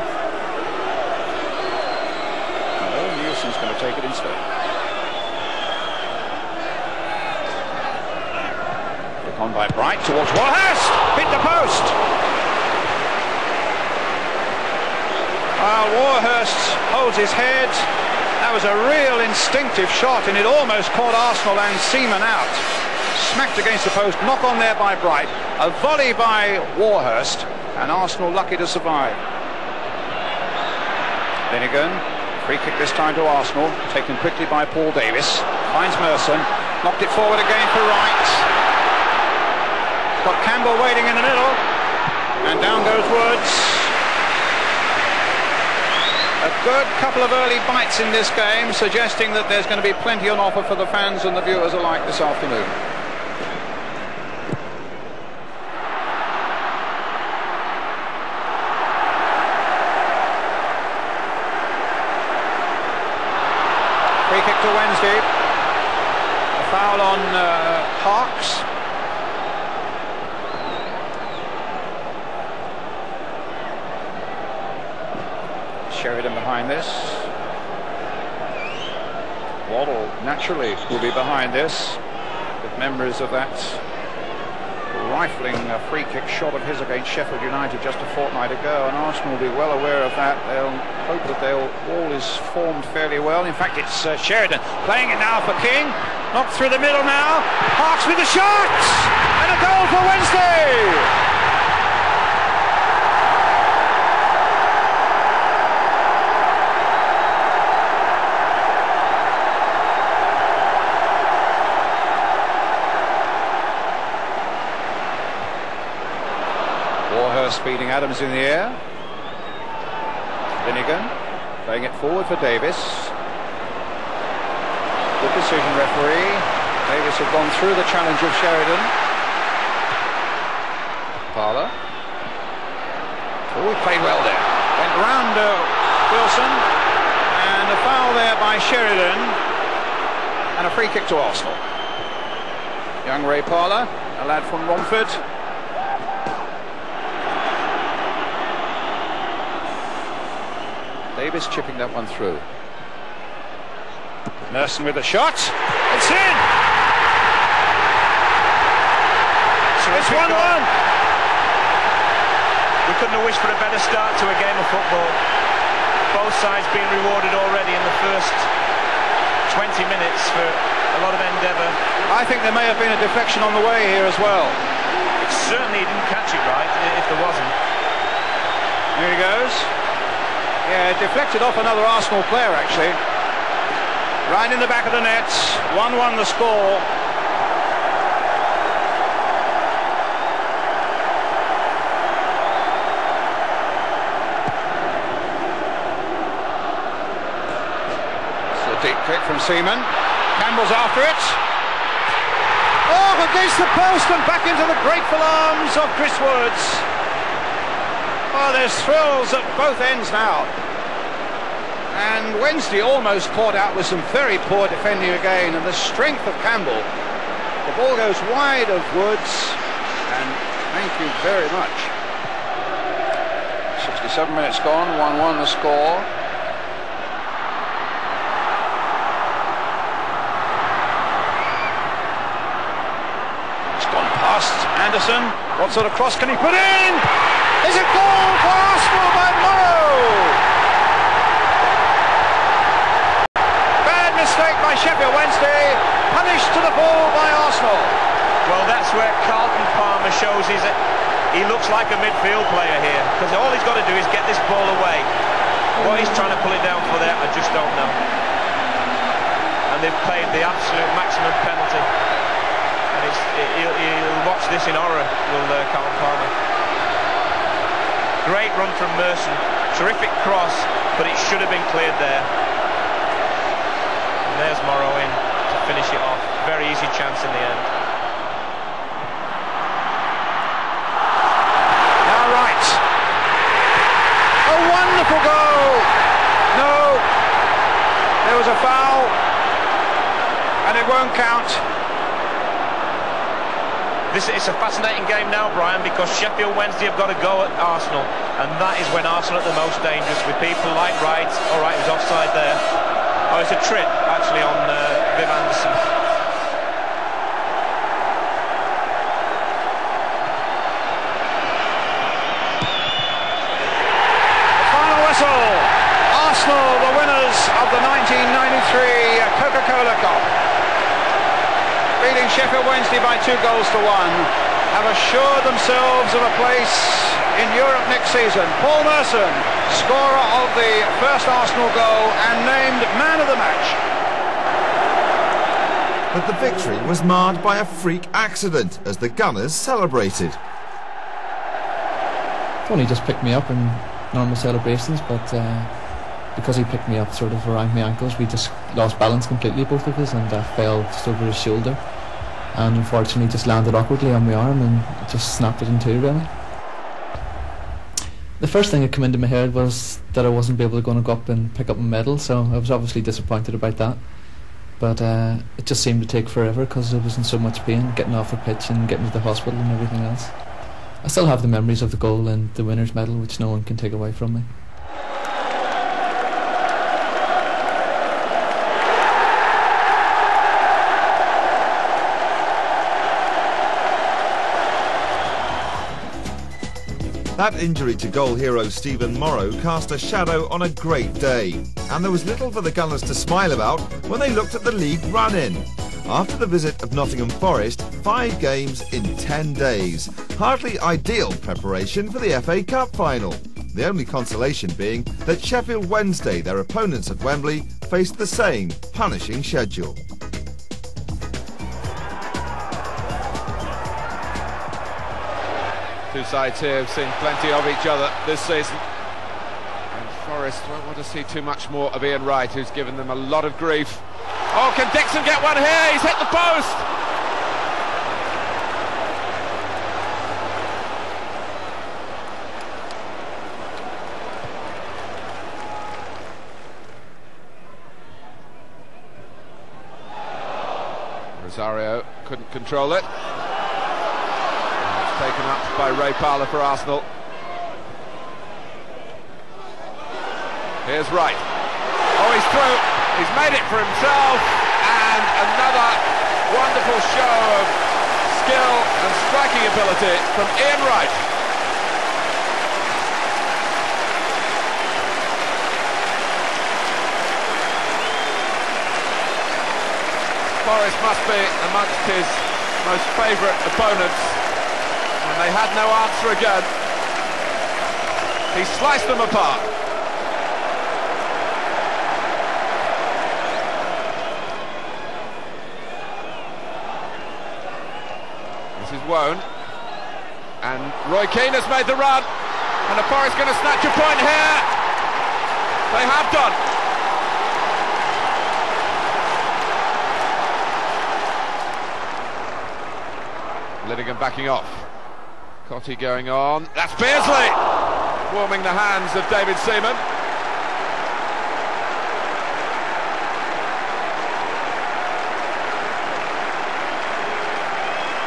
Speaker 11: No, Nielsen's going to take it instead. Look on by Bright towards Warhurst. Hit the post. While Warhurst holds his head. That was a real instinctive shot, and it almost caught Arsenal and Seaman out. Smacked against the post, knock on there by Bright. A volley by Warhurst, and Arsenal lucky to survive. Finnegan, free kick this time to Arsenal, taken quickly by Paul Davis. Finds Merson, knocked it forward again for Wright. Got Campbell waiting in the middle, and down goes Woods. A good couple of early bites in this game, suggesting that there's going to be plenty on offer for the fans and the viewers alike this afternoon. Free kick to Wednesday. A foul on Parks. Sheridan behind this. Waddle naturally will be behind this, with members of that rifling free kick shot of his against Sheffield United just a fortnight ago, and Arsenal will be well aware of that. They'll hope that all is formed fairly well. In fact, it's Sheridan playing it now for King. Knocked through the middle now. Parks with the shot, and a goal for Wednesday. Speeding Adams in the air. Finnegan playing it forward for Davis. Good decision, referee. Davis had gone through the challenge of Sheridan. Parlour. Oh, he played well there. Went round Wilson, and a foul there by Sheridan, and a free kick to Arsenal. Young Ray Parlour, a lad from Romford. Davis chipping that one through. Merson with a shot. It's in! It's 1-1.
Speaker 16: We couldn't have wished for a better start to a game of football. Both sides being rewarded already in the first 20 minutes for a lot of endeavour.
Speaker 11: I think there may have been a deflection on the way here as well.
Speaker 16: It certainly didn't catch it right, if there wasn't.
Speaker 11: Here he goes. Yeah, deflected off another Arsenal player, actually. Right in the back of the net. 1-1 the score. It's a deep kick from Seaman. Campbell's after it. Oh, against the post and back into the grateful arms of Chris Woods. Oh, there's thrills at both ends now. And Wednesday almost caught out with some very poor defending again, and the strength of Campbell. The ball goes wide of Woods, and thank you very much. 67 minutes gone, 1-1 the score. It's gone past Anderson. What sort of cross can he put in? Is a goal for Arsenal by Morrow. Bad mistake by Sheffield Wednesday, punished to the ball by Arsenal.
Speaker 16: Well, that's where Carlton Palmer shows he looks like a midfield player here, because all he's got to do is get this ball away. What he's trying to pull it down for there, I just don't know. And they've paid the absolute maximum penalty. And he'll watch this in horror, will Carlton Palmer. Great run from Merson, terrific cross, but it should have been cleared there. And there's Morrow in to finish it off. Very easy chance in the end.
Speaker 11: Now Wright. A wonderful goal. No, there was a foul, and it won't count.
Speaker 16: It's a fascinating game now, Brian, because Sheffield Wednesday have got to go at Arsenal, and that is when Arsenal are the most dangerous, with people like Wright. All right, it was offside there. Oh, it's a trip, actually, on Viv Anderson.
Speaker 11: The final whistle. Arsenal, the winners of the 1993 Coca-Cola Cup, beating Sheffield Wednesday by 2 goals to 1, have assured themselves of a place in Europe next season. Paul Merson, scorer of the first Arsenal goal and named man of the match.
Speaker 1: But the victory was marred by a freak accident as the Gunners celebrated.
Speaker 17: Tony just picked me up in normal celebrations, but because he picked me up sort of around my ankles, we just lost balance completely, both of us, and I fell just over his shoulder, and unfortunately just landed awkwardly on my arm and just snapped it in two, really. The first thing that came into my head was that I wasn't able to go up and pick up a medal, so I was obviously disappointed about that. But it just seemed to take forever because I was in so much pain, getting off the pitch and getting to the hospital and everything else. I still have the memories of the goal and the winner's medal, which no one can take away from me.
Speaker 1: That injury to goal hero Stephen Morrow cast a shadow on a great day, and there was little for the Gunners to smile about when they looked at the league run-in. After the visit of Nottingham Forest, 5 games in 10 days. Hardly ideal preparation for the FA Cup final. The only consolation being that Sheffield Wednesday, their opponents at Wembley, faced the same punishing schedule.
Speaker 3: Two sides here have seen plenty of each other this season. And Forest won't want to see too much more of Ian Wright, who's given them a lot of grief. Oh, can Dixon get one here? He's hit the post! Rosario couldn't control it. Taken up by Ray Parlour for Arsenal. Here's Wright. Oh, he's through. He's made it for himself. And another wonderful show of skill and striking ability from Ian Wright. Forest must be amongst his most favourite opponents. And they had no answer again. He sliced them apart. This is Wone. And Roy Keane has made the run. And the Forest going to snatch a point here. They have done. Liddigham backing off. Cotty going on. That's Beardsley warming the hands of David Seaman.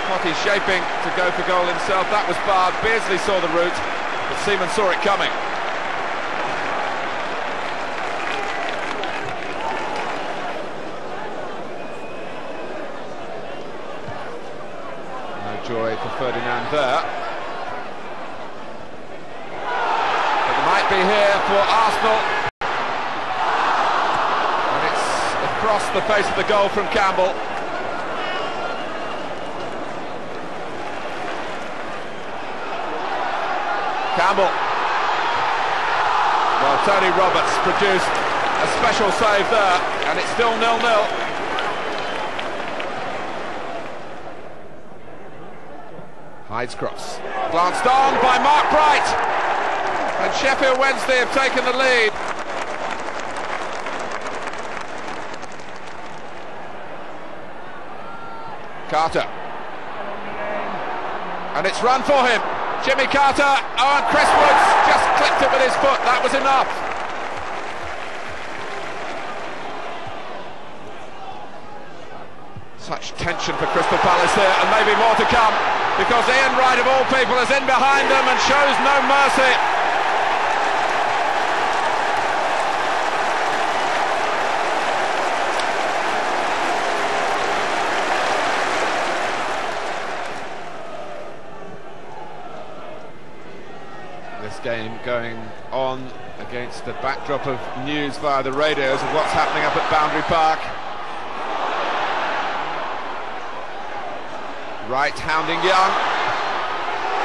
Speaker 3: Cotty shaping to go for goal himself. That was barred. Beardsley saw the route, but Seaman saw it coming. No joy for Ferdinand there. Be here for Arsenal, and it's across the face of the goal from Campbell. Campbell. Well, Tony Roberts produced a special save there, and it's still 0-0. Hyde's cross, glanced on by Mark Bright. And Sheffield Wednesday have taken the lead. Carter. And it's run for him. Jimmy Carter. Oh, and Chris Woods just clipped it with his foot. That was enough. Such tension for Crystal Palace here, and maybe more to come. because Ian Wright, of all people, is in behind them and shows no mercy. This game going on against the backdrop of news via the radios of what's happening up at Boundary Park. Wright hounding Young.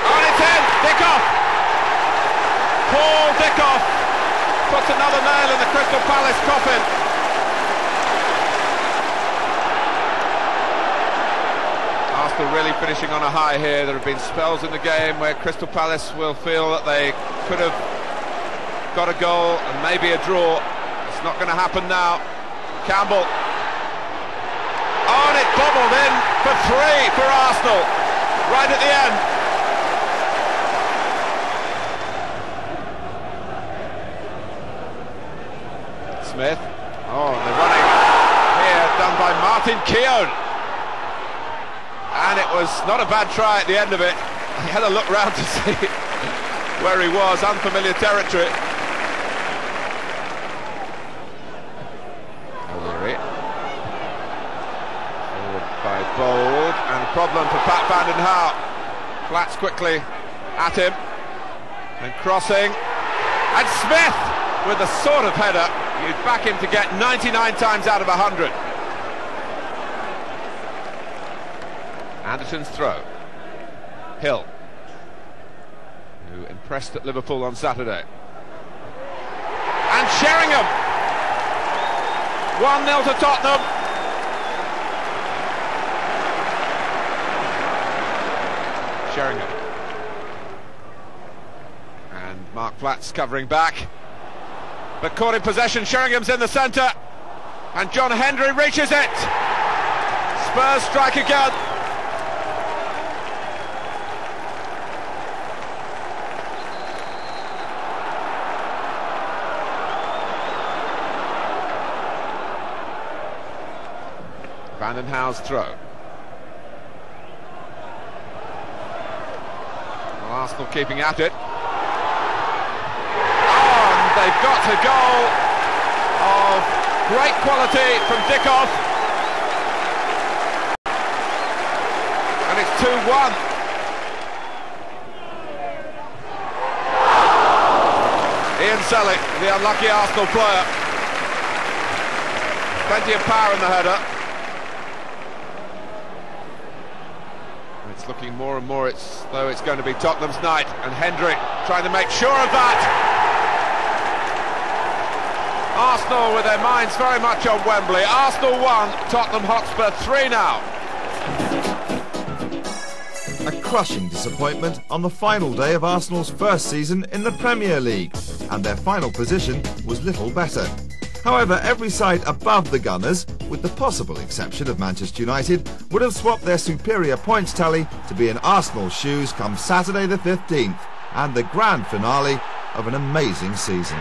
Speaker 3: Oh, and it's in! Dickoff! Paul Dickoff puts another nail in the Crystal Palace coffin. Arsenal really finishing on a high here. There have been spells in the game where Crystal Palace will feel that they could have got a goal and maybe a draw. It's not going to happen now. Campbell. Oh, and it bobbled in for 3 for Arsenal, right at the end. Smith. Oh, the running here done by Martin Keown. And it was not a bad try at the end of it. He had a look round to see where he was, unfamiliar territory. By Bold, and a problem for Pat Vanden Hauwe. Flats quickly at him, and crossing, and Smith with the sort of header you'd back him to get 99 times out of 100. Anderson's throw. Hill, who impressed at Liverpool on Saturday. And Sheringham! 1-0 to Tottenham. Sheringham. And Mark Flats covering back. But caught in possession, Sheringham's in the centre. And John Hendry reaches it. Spurs strike again. Vanden Hauwe's throw. Arsenal keeping at it. Oh, and they've got a goal of great quality from Dickoff. And it's 2-1. Ian Selleck, the unlucky Arsenal player. Plenty of power in the header. It's looking more and more as though it's going to be Tottenham's night, and Hendry trying to make sure of that. Arsenal with their minds very much on Wembley. Arsenal 1, Tottenham Hotspur 3 now.
Speaker 1: A crushing disappointment on the final day of Arsenal's first season in the Premier League, and their final position was little better. However, every side above the Gunners, with the possible exception of Manchester United, would have swapped their superior points tally to be in Arsenal's shoes come Saturday the 15th, and the grand finale of an amazing season.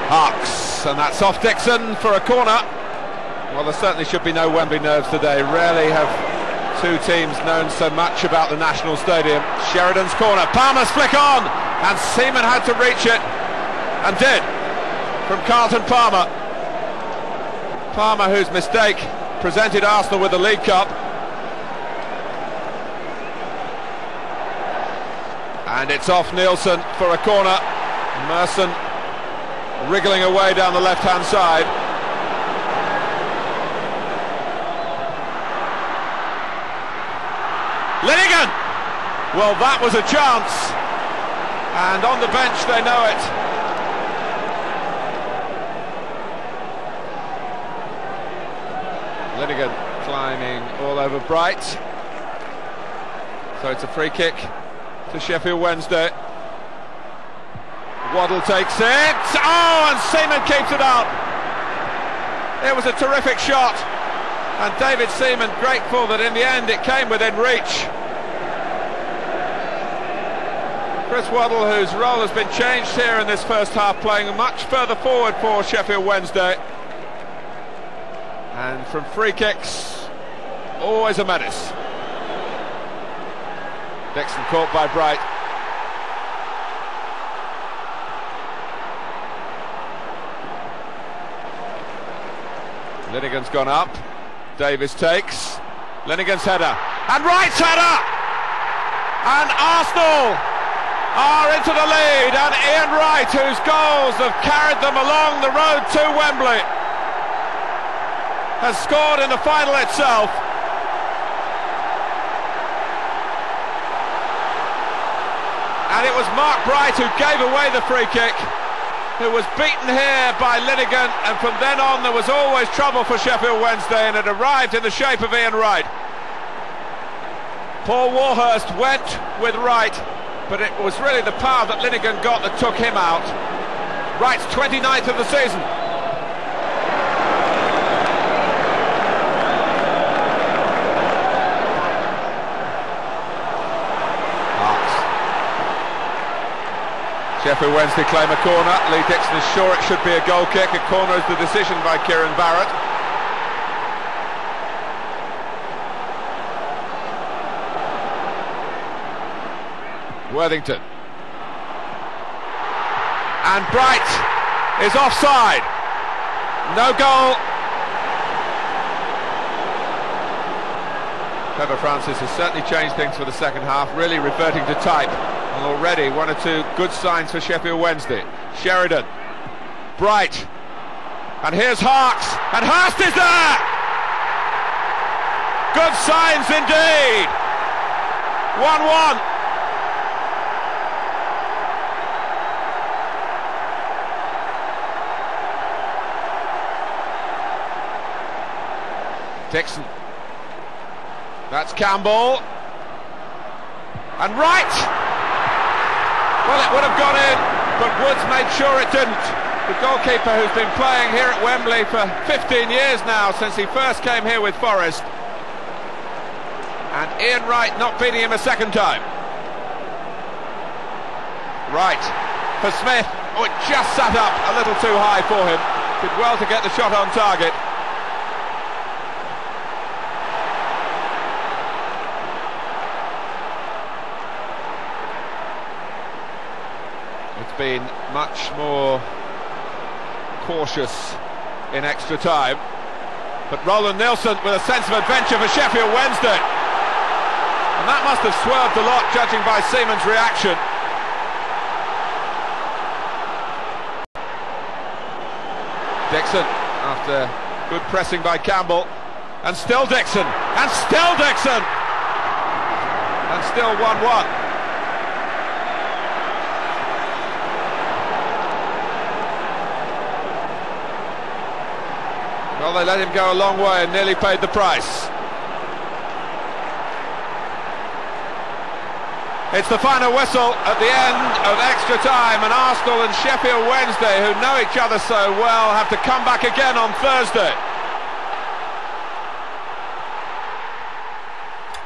Speaker 3: Harks, and that's off Dixon for a corner. Well, there certainly should be no Wembley nerves today. Rarely have two teams known so much about the National Stadium. Sheridan's corner, Palmer's flick on, and Seaman had to reach it, and did, from Carlton Palmer. Palmer, whose mistake presented Arsenal with the League Cup. And it's off Nielsen for a corner. Merson wriggling away down the left-hand side. Linnigan! Well, that was a chance, and on the bench they know it. Linnigan climbing all over Bright. So it's a free kick to Sheffield Wednesday. Waddle takes it. Oh, and Seaman keeps it out. It was a terrific shot. And David Seaman grateful that in the end it came within reach. Chris Waddle, whose role has been changed here in this first half, playing much further forward for Sheffield Wednesday. And from free kicks, always a menace. Dixon caught by Bright. Linnigan's gone up. Davis takes. Linnigan's header. And Wright's header! And Arsenal are into the lead. And Ian Wright, whose goals have carried them along the road to Wembley, has scored in the final itself. And it was Mark Bright who gave away the free kick, who was beaten here by Linnigan, and from then on there was always trouble for Sheffield Wednesday, and it arrived in the shape of Ian Wright. Paul Warhurst went with Wright, but it was really the power that Linnigan got that took him out. Wright's 29th of the season. Sheffield Wednesday claim a corner. Lee Dixon is sure it should be a goal kick. A corner is the decision by Kieran Barrett. Worthington. And Bright is offside. No goal. Trevor Francis has certainly changed things for the second half, really reverting to type. And already one or two good signs for Sheffield Wednesday. Sheridan, Bright, and here's Harkes, and Hurst is there! Good signs indeed! 1-1. Dixon. That's Campbell. And Wright! Well, it would have gone in, but Woods made sure it didn't. The goalkeeper, who's been playing here at Wembley for 15 years now, since he first came here with Forest. And Ian Wright not beating him a second time. Wright for Smith. Oh, it just sat up a little too high for him. Did well to get the shot on target. Been much more cautious in extra time, but Roland Nilsson with a sense of adventure for Sheffield Wednesday, and that must have swerved a lot judging by Seaman's reaction. Dixon, after good pressing by Campbell, and still Dixon, and still Dixon, and still 1-1. Well, they let him go a long way and nearly paid the price. It's the final whistle at the end of extra time, and Arsenal and Sheffield Wednesday, who know each other so well, have to come back again on Thursday.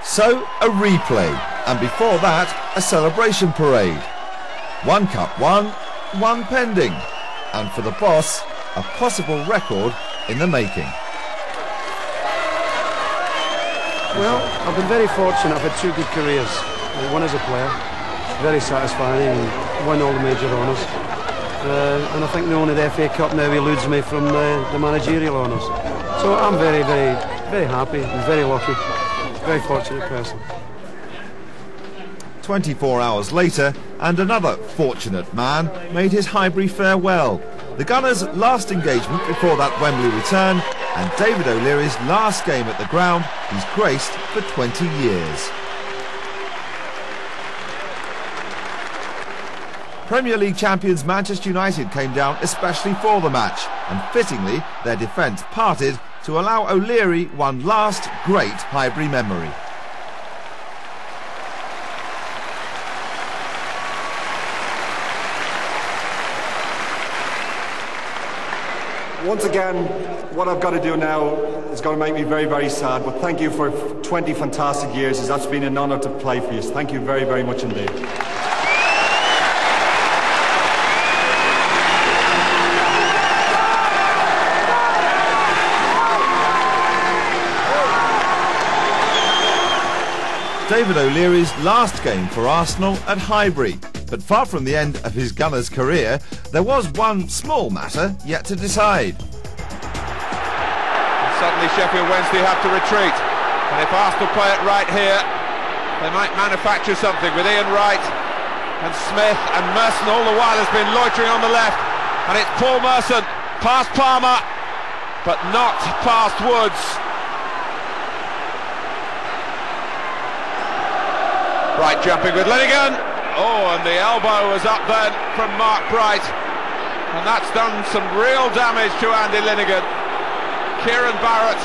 Speaker 1: So, a replay, and before that, a celebration parade. One cup won, one pending, and for the boss, a possible record in the making.
Speaker 5: Well, I've been very fortunate. I've had two good careers. One as a player, very satisfying, and won all the major honours. And I think the only the FA Cup now eludes me from the managerial honours. So I'm very, very, very happy and very lucky. Very fortunate person.
Speaker 1: 24 hours later, and another fortunate man made his Highbury farewell. The Gunners' last engagement before that Wembley return, and David O'Leary's last game at the ground he's graced for 20 years. Premier League champions Manchester United came down especially for the match, and fittingly their defence parted to allow O'Leary one last great Highbury memory.
Speaker 18: Once again, what I've got to do now is going to make me very, very sad, but thank you for 20 fantastic years. That's been an honour to play for you. Thank you very, very much indeed.
Speaker 1: David O'Leary's last game for Arsenal at Highbury. But far from the end of his Gunners' career, there was one small matter yet to decide.
Speaker 3: And suddenly Sheffield Wednesday have to retreat. And if Arsenal play it right here, they might manufacture something with Ian Wright and Smith, and Merson all the while has been loitering on the left. And it's Paul Merson past Palmer, but not past Woods. Bright jumping with Linnigan. Oh, and the elbow was up then from Mark Bright, and that's done some real damage to Andy Linnigan. Kieran Barrett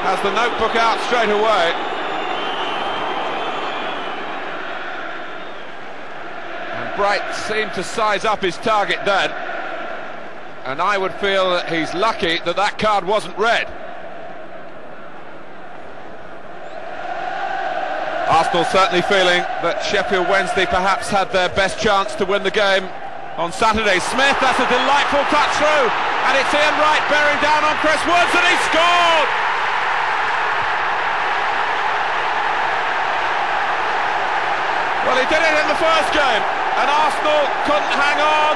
Speaker 3: has the notebook out straight away. And Bright seemed to size up his target then, and I would feel that he's lucky that that card wasn't red. Arsenal certainly feeling that Sheffield Wednesday perhaps had their best chance to win the game on Saturday. Smith, that's a delightful touch through, and it's Ian Wright bearing down on Chris Woods, and he scored! Well, he did it in the first game, and Arsenal couldn't hang on.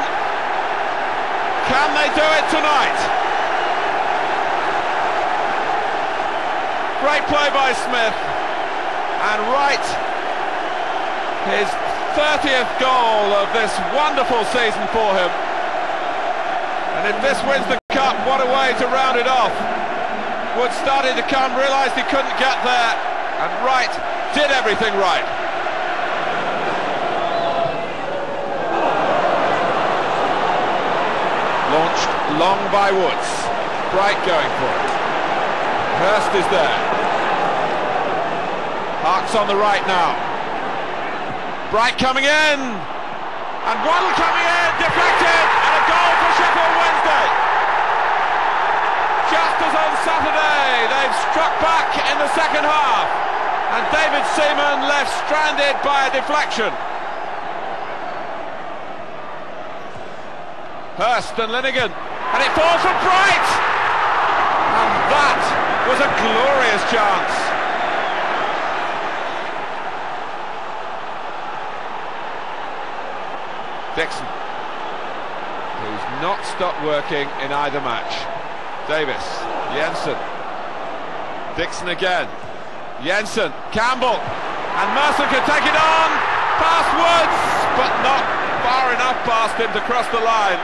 Speaker 3: Can they do it tonight? Great play by Smith. And Wright, his 30th goal of this wonderful season for him. And if this wins the cup, what a way to round it off. Wood started to come, realised he couldn't get there, and Wright did everything right. Launched long by Woods. Bright going for it. Hurst is there. Harks on the right now. Bright coming in, and Waddle coming in, deflected, and a goal for Sheffield Wednesday. Just as on Saturday, they've struck back in the second half, and David Seaman left stranded by a deflection. Hurst and Linnigan, and it falls from Bright, and that was a glorious chance. Dixon, who's not stopped working in either match. Davis, Jensen, Dixon again, Jensen, Campbell, and Merson can take it on, past Woods, but not far enough past him to cross the line.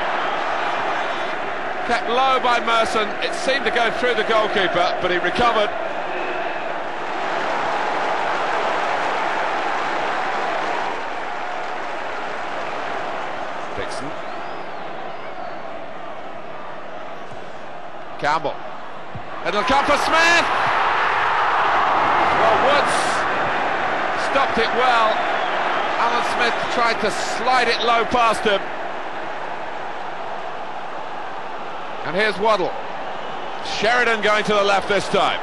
Speaker 3: Kept low by Merson, it seemed to go through the goalkeeper, but he recovered. Dixon. Campbell. It'll come for Smith. Well, Woods stopped it well. Alan Smith tried to slide it low past him. And here's Waddle. Sheridan going to the left this time.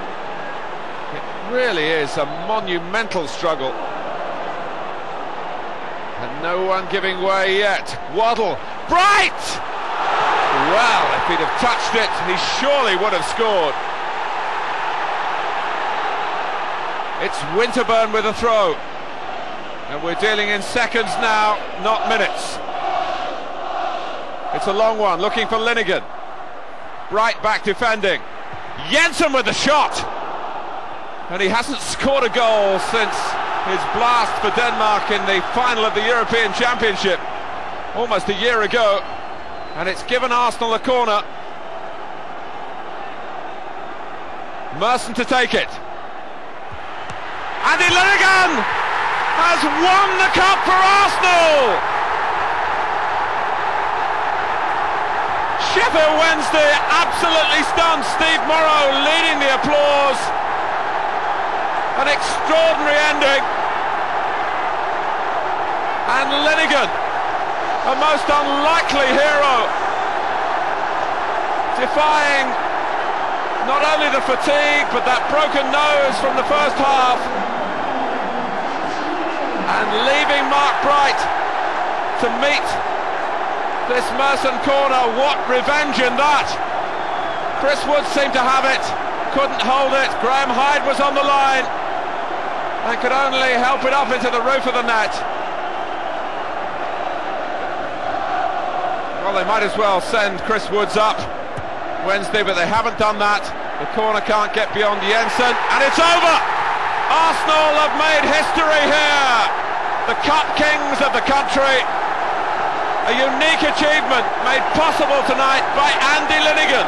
Speaker 3: It really is a monumental struggle. And no one giving way yet. Waddle. Bright! Well, if he'd have touched it, he surely would have scored. It's Winterburn with a throw. And we're dealing in seconds now, not minutes. It's a long one, looking for Linnigan. Bright back defending. Jensen with the shot! And he hasn't scored a goal since his blast for Denmark in the final of the European Championship almost a year ago, and it's given Arsenal a corner. Merson to take it. Andy Linnigan has won the cup for Arsenal. Sheffield Wednesday absolutely stunned. Steve Morrow leading the applause. An extraordinary ending, and Linnigan, a most unlikely hero, defying not only the fatigue but that broken nose from the first half, and leaving Mark Bright to meet this Merson corner. What revenge in that! Chris Wood seemed to have it, couldn't hold it. Graham Hyde was on the line. and could only help it up into the roof of the net. Well, they might as well send Chris Woods up Wednesday, but they haven't done that. The corner can't get beyond Jensen, and it's over! Arsenal have made history here! The cup kings of the country. A unique achievement made possible tonight by Andy Linighan.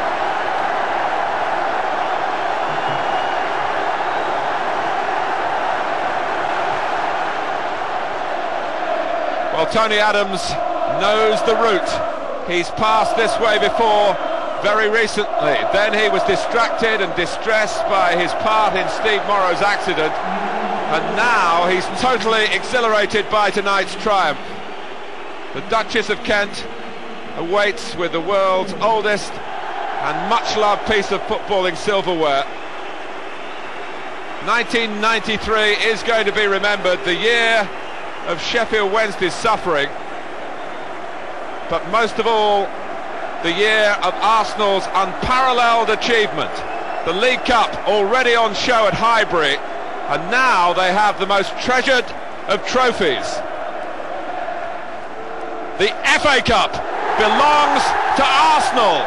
Speaker 3: Well, Tony Adams knows the route. He's passed this way before, very recently. Then he was distracted and distressed by his part in Steve Morrow's accident. And now he's totally exhilarated by tonight's triumph. The Duchess of Kent awaits with the world's oldest and much-loved piece of footballing silverware. 1993 is going to be remembered, the year of Sheffield Wednesday's suffering, but most of all, the year of Arsenal's unparalleled achievement. The League Cup already on show at Highbury, and now they have the most treasured of trophies. The FA Cup belongs to Arsenal.